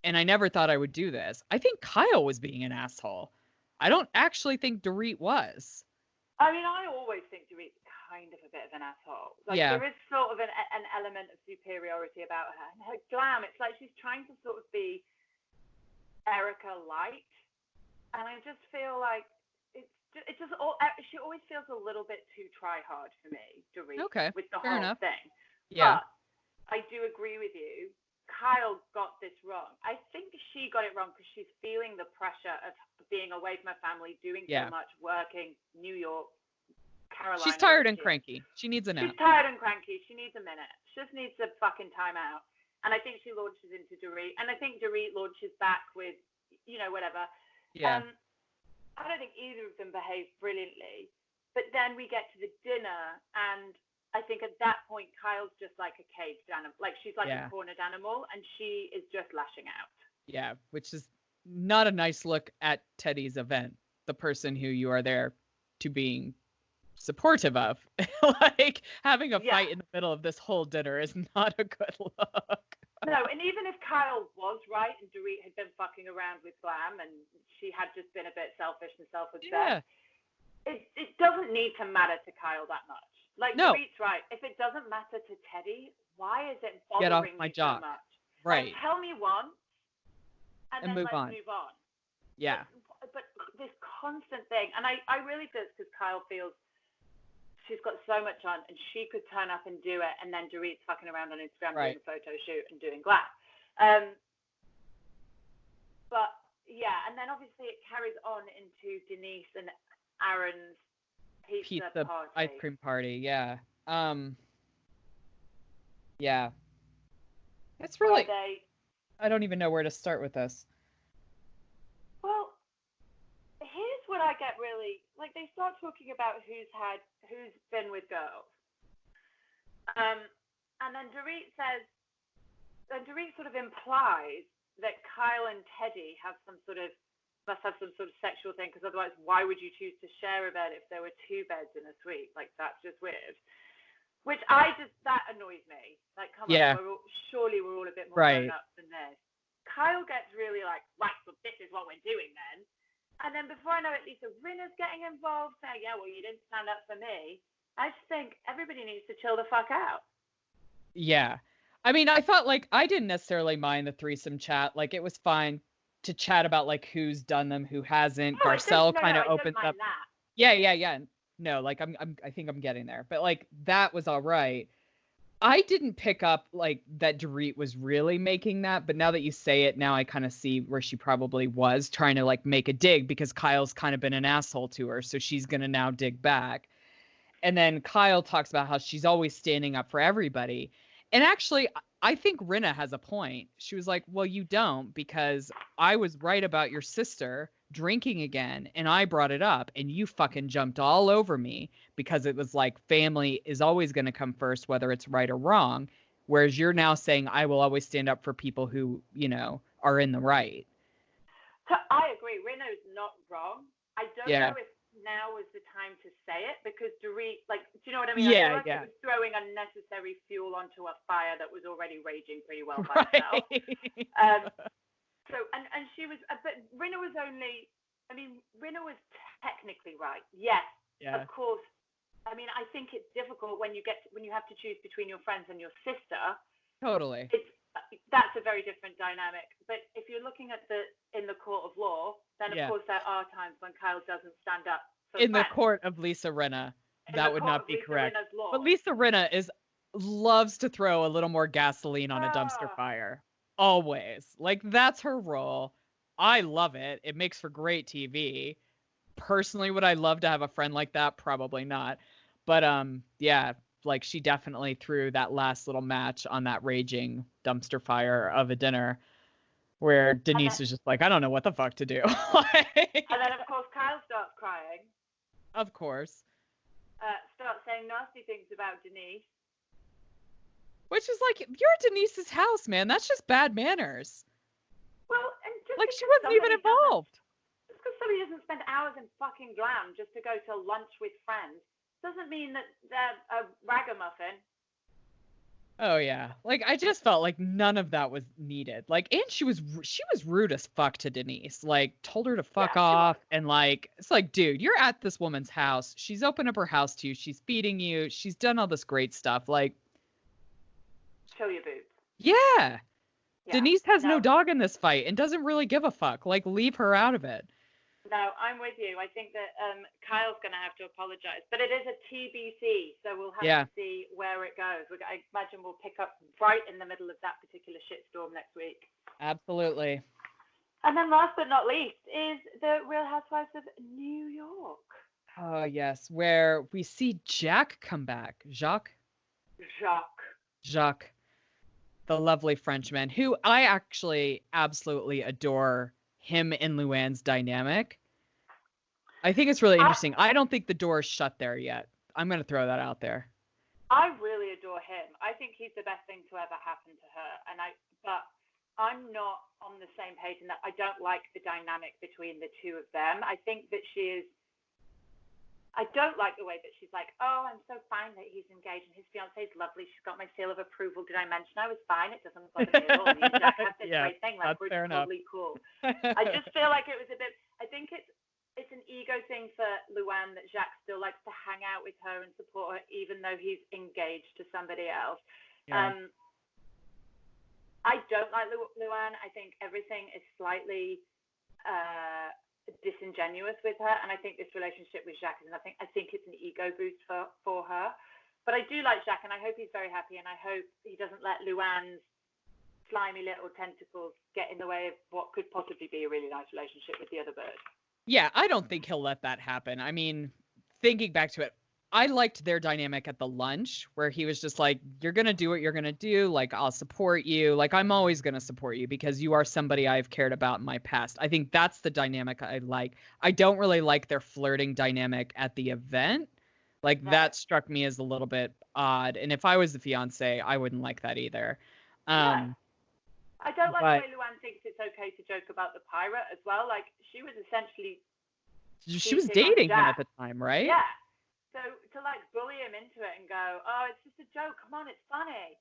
and I never thought I would do this, I think Kyle was being an asshole. I don't actually think Dorit was. I mean, I always think Dorit's kind of a bit of an asshole. Like, there is sort of an element of superiority about her. And her glam, it's like she's trying to sort of be Erica light. And I just feel like It's just she always feels a little bit too try hard for me, Dorit, Okay, with the fair whole enough. thing. Yeah. But I do agree with you. Kyle got this wrong. I think she got it wrong because she's feeling the pressure of being away from her family, doing so much, working, New York, Carolina. She's tired and cranky. She needs a nap. She's tired and cranky. She needs a minute. She just needs a fucking time out. And I think she launches into Dorit. And I think Dorit launches back with, whatever. Yeah. I don't think either of them behave brilliantly. But then we get to the dinner, and I think at that point, Kyle's just like a caged animal. Like, she's like a cornered animal, and she is just lashing out. Yeah, which is not a nice look at Teddy's event, the person who you are there to being supportive of. Like, having a fight in the middle of this whole dinner is not a good look. No, and even if Kyle was right and Dorit had been fucking around with Glam and she had just been a bit selfish and self-obsessed, it doesn't need to matter to Kyle that much. Like, Dorit's right. If it doesn't matter to Teddy, why is it bothering me so much? Right. Like, tell me once and then let's move on. Yeah. But this constant thing, and I really feel it's because Kyle feels she's got so much on, and she could turn up and do it, and then Dorit's fucking around on Instagram doing a photo shoot and doing Glam. But yeah, and then obviously it carries on into Denise and Aaron's pizza party. Ice cream party. Yeah. Yeah. It's really. I don't even know where to start with this. Well, here's what I get really, like, they start talking about who's been with girls. And then Dorit sort of implies that Kyle and Teddy must have some sort of sexual thing, because otherwise why would you choose to share a bed if there were two beds in a suite? Like, that's just weird. Which that annoys me. Like, come on, surely we're all a bit more grown up than this. Kyle gets really like, right, so this is what we're doing then. And then before I know it, Lisa Rinna's getting involved, saying, yeah, well, you didn't stand up for me. I just think everybody needs to chill the fuck out. Yeah. I mean, I thought, like, I didn't necessarily mind the threesome chat. Like, it was fine to chat about, like, who's done them, who hasn't. Garcelle kind of opens up. That. Yeah. No, like, I think I'm getting there. But, like, that was all right. I didn't pick up, like, that Dorit was really making that, but now that you say it, now I kind of see where she probably was trying to, like, make a dig, because Kyle's kind of been an asshole to her, so she's going to now dig back. And then Kyle talks about how she's always standing up for everybody. And actually, I think Rinna has a point. She was like, well, you don't, because I was right about your sister drinking again, and I brought it up, and you fucking jumped all over me, because it was like, family is always going to come first, whether it's right or wrong. Whereas you're now saying, I will always stand up for people who, are in the right. So I agree. Rinna's not wrong. I don't know if now is the time to say it, because Dorit, like, do you know what I mean? I feel like it was throwing unnecessary fuel onto a fire that was already raging pretty well by itself. So, and she was, but Rinna was Rinna was technically right. Yes, of course. I mean, I think it's difficult when you have to choose between your friends and your sister. Totally. That's a very different dynamic. But if you're looking at in the court of law, then of course there are times when Kyle doesn't stand up for in friends. the court of Lisa Rinna. That would not be correct. But Lisa Rinna loves to throw a little more gasoline on a dumpster fire. Always. Like, that's her role. I love it. It makes for great TV. Personally, would I love to have a friend like that? Probably not. But like, she definitely threw that last little match on that raging dumpster fire of a dinner, where Denise was just like, I don't know what the fuck to do. And then, of course, Kyle starts crying. Of course. Starts saying nasty things about Denise. Which is like, you're at Denise's house, man. That's just bad manners. Well, and just like, she wasn't even involved. Just because somebody doesn't spend hours in fucking Glam just to go to lunch with friends doesn't mean that they're a ragamuffin. Oh yeah, like, I just felt like none of that was needed. Like, and she was rude as fuck to Denise. Like, told her to fuck off, and like, it's like, dude, you're at this woman's house. She's opened up her house to you. She's feeding you. She's done all this great stuff. Like, show your boobs. Yeah. Denise has no dog in this fight and doesn't really give a fuck. Like, leave her out of it. No, I'm with you. I think that Kyle's going to have to apologize. But it is a TBC, so we'll have to see where it goes. I imagine we'll pick up right in the middle of that particular shitstorm next week. Absolutely. And then last but not least is the Real Housewives of New York. Oh, yes, where we see Jack come back. Jacques, the lovely Frenchman, who I actually absolutely adore him and Luann's dynamic. I think it's really interesting. I don't think the door is shut there yet. I'm going to throw that out there. I really adore him. I think he's the best thing to ever happen to her. But I'm not on the same page in that I don't like the dynamic between the two of them. I think that I don't like the way that she's like, oh, I'm so fine that he's engaged and his fiancée is lovely. She's got my seal of approval. Did I mention I was fine? It doesn't bother me at all. You have this great thing. Like, we're totally cool. I just feel like it was a bit, I think it's an ego thing for Luann that Jacques still likes to hang out with her and support her, even though he's engaged to somebody else. Yeah. I don't like Luann. I think everything is slightly disingenuous with her, and I think this relationship with Jacques is nothing. I think it's an ego boost for her. But I do like Jacques, and I hope he's very happy, and I hope he doesn't let Luann's slimy little tentacles get in the way of what could possibly be a really nice relationship with the other bird. Yeah, I don't think he'll let that happen. I mean, thinking back to it, I liked their dynamic at the lunch where he was just like, you're going to do what you're going to do. Like, I'll support you. Like, I'm always going to support you because you are somebody I've cared about in my past. I think that's the dynamic I like. I don't really like their flirting dynamic at the event. Like, that struck me as a little bit odd. And if I was the fiance, I wouldn't like that either. I don't like the way Luann thinks it's okay to joke about the pirate as well. Like, she was essentially... She was dating him at the time, right? Yeah. So to like bully him into it and go, oh, it's just a joke. Come on, it's funny.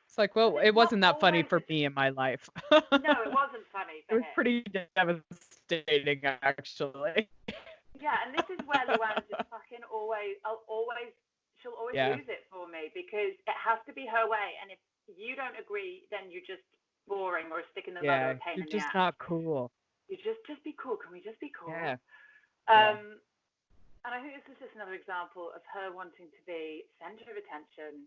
It's like, well, it wasn't that funny for me in my life. No, it wasn't funny for him. It was pretty devastating, actually. Yeah, and this is where Luann just fucking she'll always lose it for me because it has to be her way. And if you don't agree, then you're just boring or a stick in the mud or a pain in the ass. You're just not cool. You just be cool. Can we just be cool? Yeah. And I think this is just another example of her wanting to be center of attention,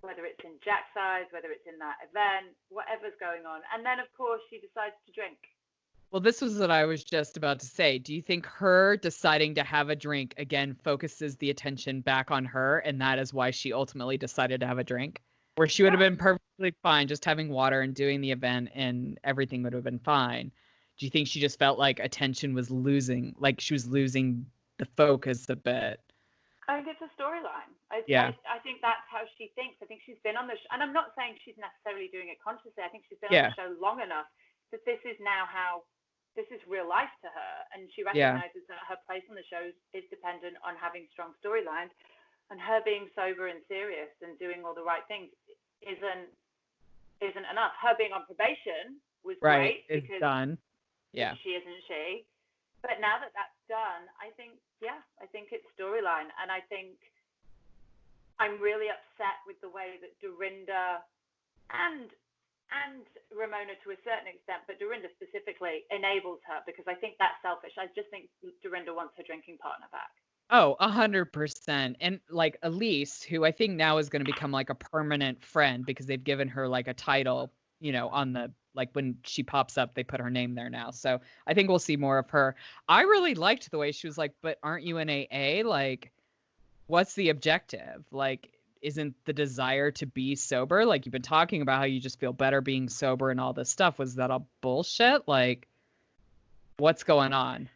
whether it's in Jack's eyes, whether it's in that event, whatever's going on. And then, of course, she decides to drink. Well, this was what I was just about to say. Do you think her deciding to have a drink, again, focuses the attention back on her, and that is why she ultimately decided to have a drink? Where she would have been perfectly fine just having water and doing the event, and everything would have been fine. Do you think she just felt like attention was losing, like she was losing the focus a bit? I think it's a storyline. I think that's how she thinks. I think she's been on the show, and I'm not saying she's necessarily doing it consciously. I think she's been on the show long enough that this is real life to her, and she recognizes that her place on the show is dependent on having strong storylines, and her being sober and serious and doing all the right things isn't enough. Her being on probation was great because it's done. Yeah, she isn't she. But now that that's done, I think it's storyline. And I think I'm really upset with the way that Dorinda and Ramona to a certain extent, but Dorinda specifically, enables her, because I think that's selfish. I just think Dorinda wants her drinking partner back. Oh, 100%. And like Elise, who I think now is going to become like a permanent friend because they've given her like a title, on the, like when she pops up, they put her name there now. So I think we'll see more of her. I really liked the way she was like, but aren't you in AA? Like, what's the objective? Like, isn't the desire to be sober? Like, you've been talking about how you just feel better being sober and all this stuff. Was that all bullshit? Like, what's going on?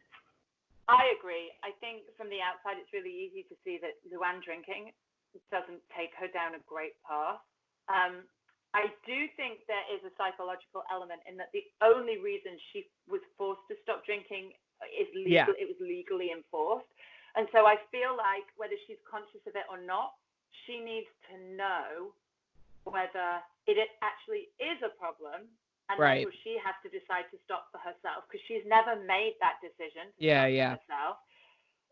I agree. I think from the outside, it's really easy to see that Luann drinking doesn't take her down a great path. I do think there is a psychological element in that the only reason she was forced to stop drinking is legal. It was legally enforced. And so I feel like whether she's conscious of it or not, she needs to know whether it actually is a problem, and therefore she has to decide to stop for herself, because she's never made that decision to stop for herself,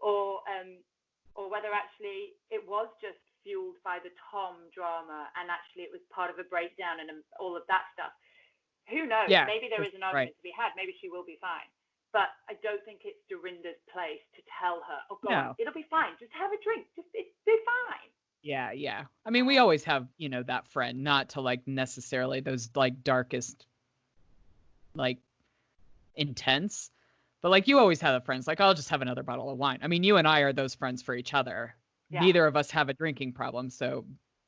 or whether actually it was just fueled by the Tom drama, and actually it was part of a breakdown and all of that stuff. Who knows? Maybe there is an argument to be had. Maybe she will be fine. but I don't think it's Dorinda's place to tell her, oh, God, No. it'll be fine. Just have a drink. It'll be fine. Yeah, yeah. I mean, we always have, that friend, not to like necessarily those like darkest, like intense, but like you always have the friends like, I'll just have another bottle of wine. I mean, you and I are those friends for each other. Yeah. Neither of us have a drinking problem, so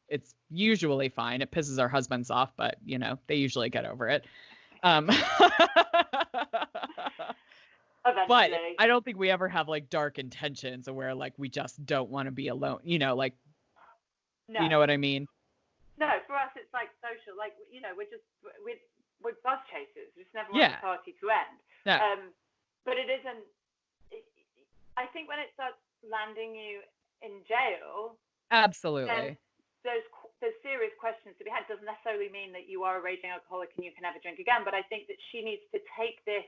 it's usually fine. It pisses our husbands off, but they usually get over it. But Eventually. I don't think we ever have like dark intentions where like we just don't want to be alone. Like, No. you know what I mean? No, for us it's like social. Like, we're bus chasers. We just never want the party to end. No. But it isn't. I think when it starts landing you in jail, Absolutely. There's serious questions to be had. It doesn't necessarily mean that you are a raging alcoholic and you can never drink again, but I think that she needs to take this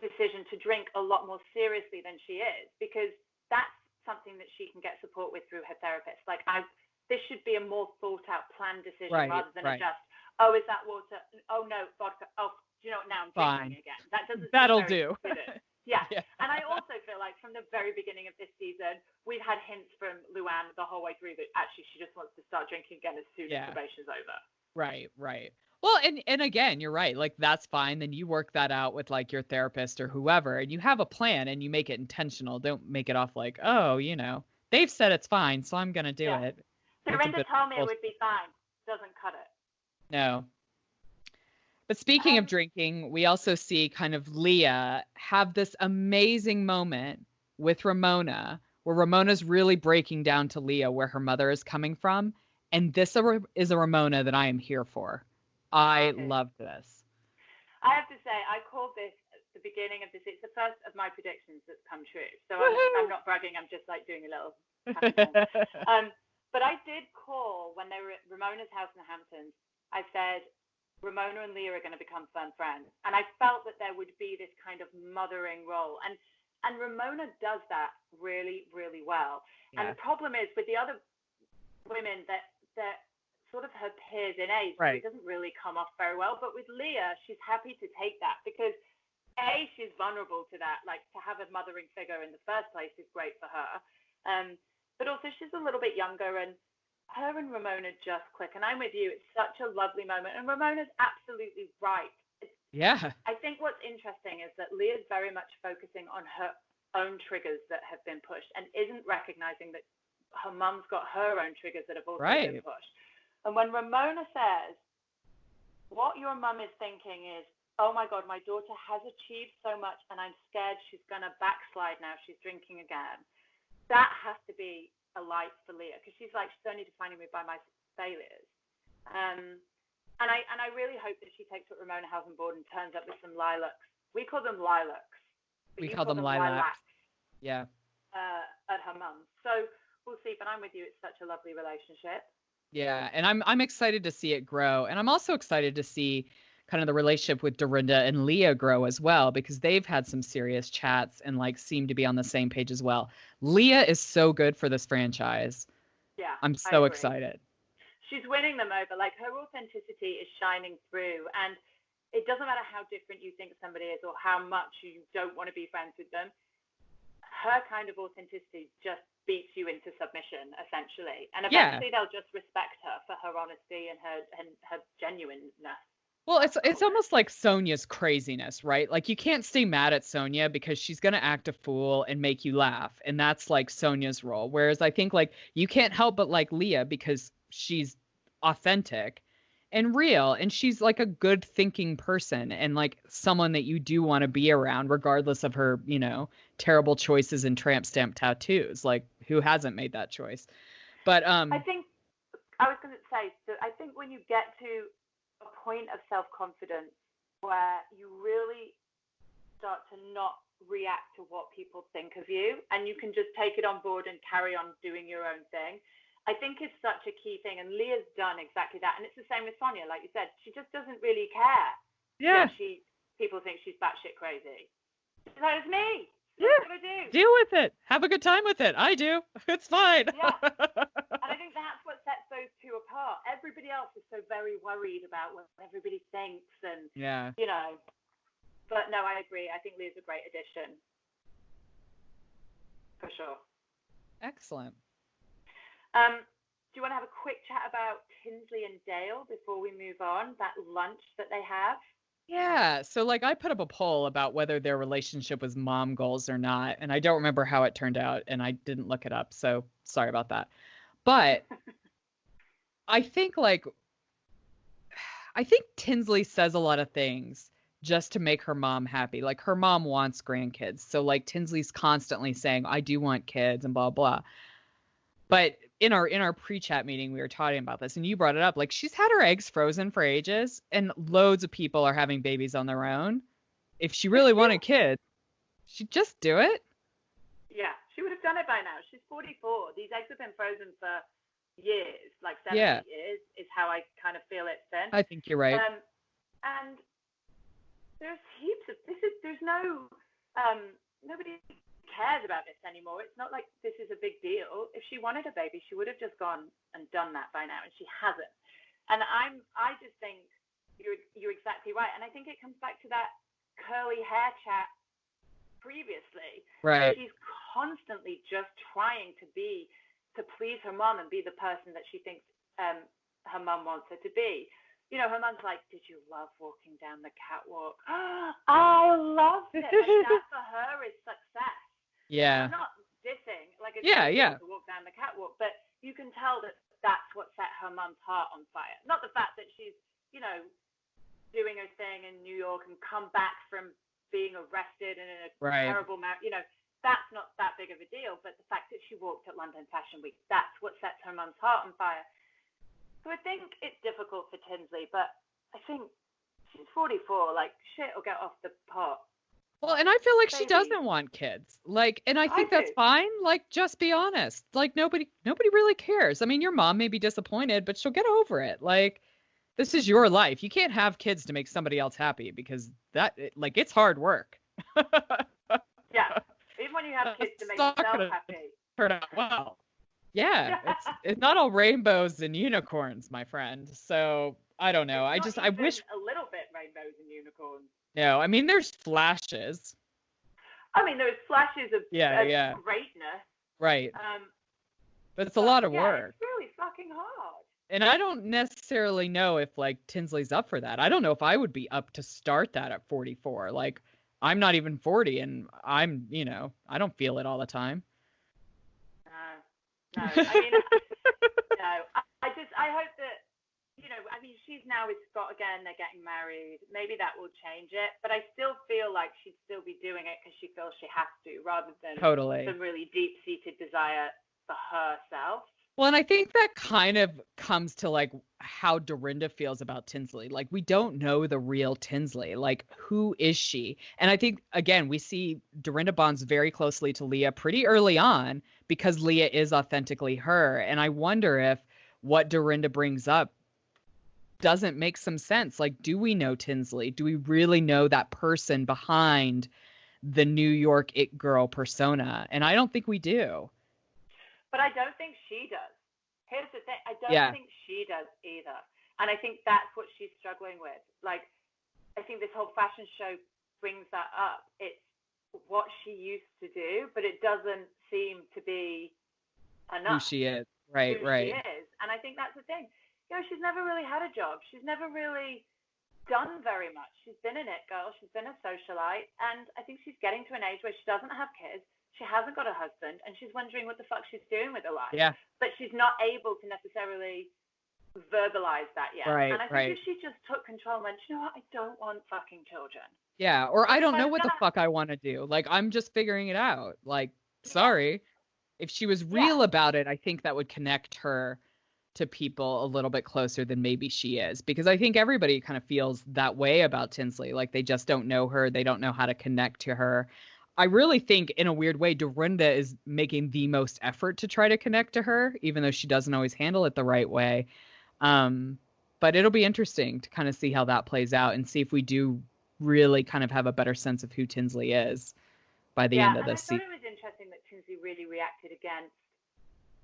decision to drink a lot more seriously than she is, because that's something that she can get support with through her therapist. Like, this should be a more thought out, planned decision, rather than just, oh, is that water? Oh no, vodka. Oh, do you know what? Now I'm drinking again. That doesn't. That'll do. Yeah. And I also feel like from the very beginning of this season, we've had hints from Luann the whole way through that actually she just wants to start drinking again as soon as probation's over. Right. Well, and again, you're right. Like, that's fine. Then you work that out with like your therapist or whoever, and you have a plan and you make it intentional. Don't make it off like, oh, they've said it's fine, so I'm going to do it. Dorinda told me it would be fine. Doesn't cut it. No. But speaking of drinking, we also see kind of Leah have this amazing moment with Ramona, where Ramona's really breaking down to Leah where her mother is coming from. And this is a Ramona that I am here for. I love this. I have to say, I called this at the beginning of this. It's the first of my predictions that's come true. So I'm not bragging. I'm just like doing a little But I did call when they were at Ramona's house in the Hamptons. I said, Ramona and Leah are going to become firm friends. And I felt that there would be this kind of mothering role. And Ramona does that really, really well. Yeah. And the problem is with the other women that sort of her peers in age, it doesn't really come off very well. But with Leah, she's happy to take that because, A, she's vulnerable to that. Like, to have a mothering figure in the first place is great for her. But also she's a little bit younger, and her and Ramona just click. And I'm with you. It's such a lovely moment. And Ramona's absolutely right. I think what's interesting is that Leah's very much focusing on her own triggers that have been pushed and isn't recognizing that her mum's got her own triggers that have also been pushed. And when Ramona says, what your mum is thinking is, oh my God, my daughter has achieved so much and I'm scared she's going to backslide now. She's drinking again. That has to be a light for Leah, because she's like, she's only defining me by my failures. And I really hope that she takes what Ramona has on board and turns up with some lilacs. We call them lilacs. We call them lilacs. Yeah. At her mum's. So we'll see. But I'm with you. It's such a lovely relationship. Yeah, and I'm excited to see it grow, and I'm also excited to see kind of the relationship with Dorinda and Leah grow as well, because they've had some serious chats and like seem to be on the same page as well. Leah is so good for this franchise. Yeah, I'm so excited. She's winning them over. Like, her authenticity is shining through, and it doesn't matter how different you think somebody is or how much you don't want to be friends with them. Her kind of authenticity just beats you into submission, essentially. And eventually they'll just respect her for her honesty and her genuineness. Well, it's almost like Sonya's craziness, right? Like, you can't stay mad at Sonya because she's going to act a fool and make you laugh. And that's like Sonya's role. Whereas I think like you can't help but like Leah because she's authentic and real. And she's like a good thinking person and like someone that you do want to be around, regardless of her, terrible choices and tramp stamp tattoos. Like, who hasn't made that choice? But I was going to say, so I think when you get to a point of self-confidence where you really start to not react to what people think of you, and you can just take it on board and carry on doing your own thing, I think is such a key thing. And Leah's done exactly that. And it's the same with Sonya, like you said. She just doesn't really care. Yeah. People think she's batshit crazy. She's like, it's me. Yeah. What am I gonna do? Deal with it. Have a good time with it. I do. It's fine. Yeah. And I think that's what sets those two apart. Everybody else is so very worried about what everybody thinks, and But no, I agree. I think Leah's a great addition. For sure. Excellent. Do you want to have a quick chat about Tinsley and Dale before we move on? That lunch that they have? Yeah. So like I put up a poll about whether their relationship was mom goals or not. And I don't remember how it turned out. And I didn't look it up. So sorry about that. But I think Tinsley says a lot of things just to make her mom happy. Like her mom wants grandkids. So like Tinsley's constantly saying, I do want kids and blah, blah. But in our pre-chat meeting, we were talking about this and you brought it up. Like she's had her eggs frozen for ages and loads of people are having babies on their own. If she really wanted kids, she'd just do it. Yeah, she would have done it by now. She's 44. These eggs have been frozen for years, like 70 years is how I kind of feel it's been. I think you're right. And there's heaps of there's no nobody cares about this anymore. It's not like this is a big deal. If she wanted a baby, she would have just gone and done that by now, and she hasn't. And I just think you're exactly right. And I think it comes back to that curly hair chat previously. Right. She's constantly just trying to please her mom and be the person that she thinks her mom wants her to be. You know, her mom's like, did you love walking down the catwalk? I loved it. Like, that for her is success. Yeah. I'm not dissing. Like, it's to walk down the catwalk, but you can tell that that's what set her mom's heart on fire. Not the fact that she's, you know, doing her thing in New York and come back from being arrested and in a terrible marriage. You know, that's not that big of a deal. But the fact that she walked at London Fashion Week, that's what sets her mom's heart on fire. So I think it's difficult for Tinsley, but I think she's 44. Like, shit will get off the pot. Well, and I feel like she doesn't want kids. Like, and I think that's fine. Like, just be honest. Like, nobody really cares. I mean, your mom may be disappointed, but she'll get over it. Like, this is your life. You can't have kids to make somebody else happy because it's hard work. Yeah. Even when you have kids to make yourself happy. Turn out well. Yeah. It's not all rainbows and unicorns, my friend. So I don't know. I wish a little bit rainbows and unicorns. No, I mean, there's flashes. I mean, there's flashes of greatness. Right. But it's a lot of work. It's really fucking hard. And I don't necessarily know if, like, Tinsley's up for that. I don't know if I would be up to start that at 44. Like, I'm not even 40, and I'm, you know, I don't feel it all the time. No. I mean, no. I hope that, you know, I mean, she's now with Scott again. They're getting married. Maybe that will change it. But I still feel like she'd still be doing it because she feels she has to, rather than some really deep-seated desire for herself. Well, and I think that kind of comes to, like, how Dorinda feels about Tinsley. Like, we don't know the real Tinsley. Like, who is she? And I think, again, we see Dorinda bonds very closely to Leah pretty early on because Leah is authentically her. And I wonder if what Dorinda brings up doesn't make some sense. Like, do we know Tinsley? Do we really know that person behind the New York it girl persona? And I don't think we do. But I don't think she does. Here's the thing. I don't think she does either. And I think that's what she's struggling with. Like, I think this whole fashion show brings that up. It's what she used to do, but it doesn't seem to be enough. Who she is. Right. She is. And I think that's the thing. You know, she's never really had a job. She's never really done very much. She's been an it girl. She's been a socialite. And I think she's getting to an age where she doesn't have kids. She hasn't got a husband, and she's wondering what the fuck she's doing with her life. Yeah. But she's not able to necessarily verbalize that yet. Right, and I think if she just took control and went, you know what, I don't want fucking children. Yeah, or I don't know what the fuck I want to do. Like, I'm just figuring it out. Like, sorry. If she was real about it, I think that would connect her to people a little bit closer than maybe she is. Because I think everybody kind of feels that way about Tinsley. Like, they just don't know her. They don't know how to connect to her. I really think, in a weird way, Dorinda is making the most effort to try to connect to her, even though she doesn't always handle it the right way. But it'll be interesting to kind of see how that plays out and see if we do really kind of have a better sense of who Tinsley is by the end of this season. I thought it was interesting that Tinsley really reacted against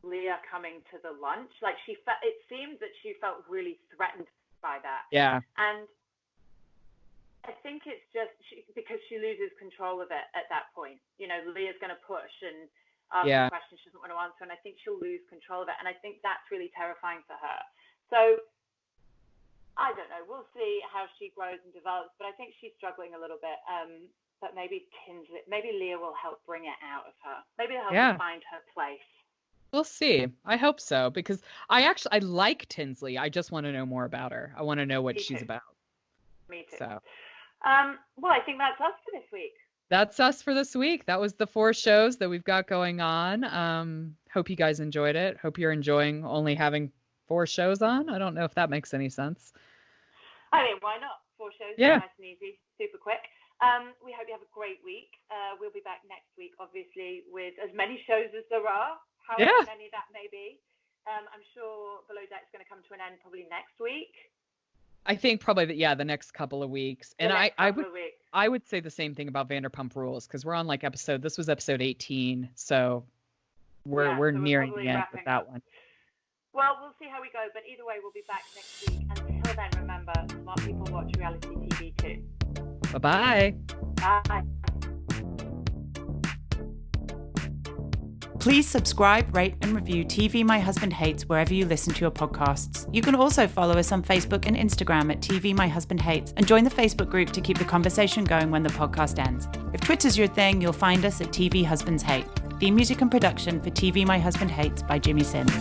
Leah coming to the lunch. Like, it seemed that she felt really threatened by that. Yeah. And I think it's just because she loses control of it at that point. You know, Leah's going to push and ask a question she doesn't want to answer, and I think she'll lose control of it. And I think that's really terrifying for her. So I don't know. We'll see how she grows and develops, but I think she's struggling a little bit. But maybe Leah will help bring it out of her. Maybe they'll help her find her place. We'll see. I hope so, because I like Tinsley. I just want to know more about her. I want to know what she's about. Me too. So. Well, I think that's us for this week. That's us for this week. That was the 4 shows that we've got going on. Hope you guys enjoyed it. Hope you're enjoying only having 4 shows on. I don't know if that makes any sense. I mean, why not? 4 shows, nice and easy, super quick. We hope you have a great week. We'll be back next week, obviously, with as many shows as there are, however many that may be. I'm sure Below Deck's going to come to an end probably next week. I think probably the next couple of weeks. And I would say the same thing about Vanderpump Rules, because we're on this was episode 18, so we're nearing the end with that one. Well, we'll see how we go, but either way, we'll be back next week. Until then, remember, smart people watch reality TV too. Bye-bye. Bye. Please subscribe, rate, and review TV My Husband Hates wherever you listen to your podcasts. You can also follow us on Facebook and Instagram at TV My Husband Hates and join the Facebook group to keep the conversation going when the podcast ends. If Twitter's your thing, you'll find us at TV Husbands Hate. Theme music and production for TV My Husband Hates by Jimmy Sims.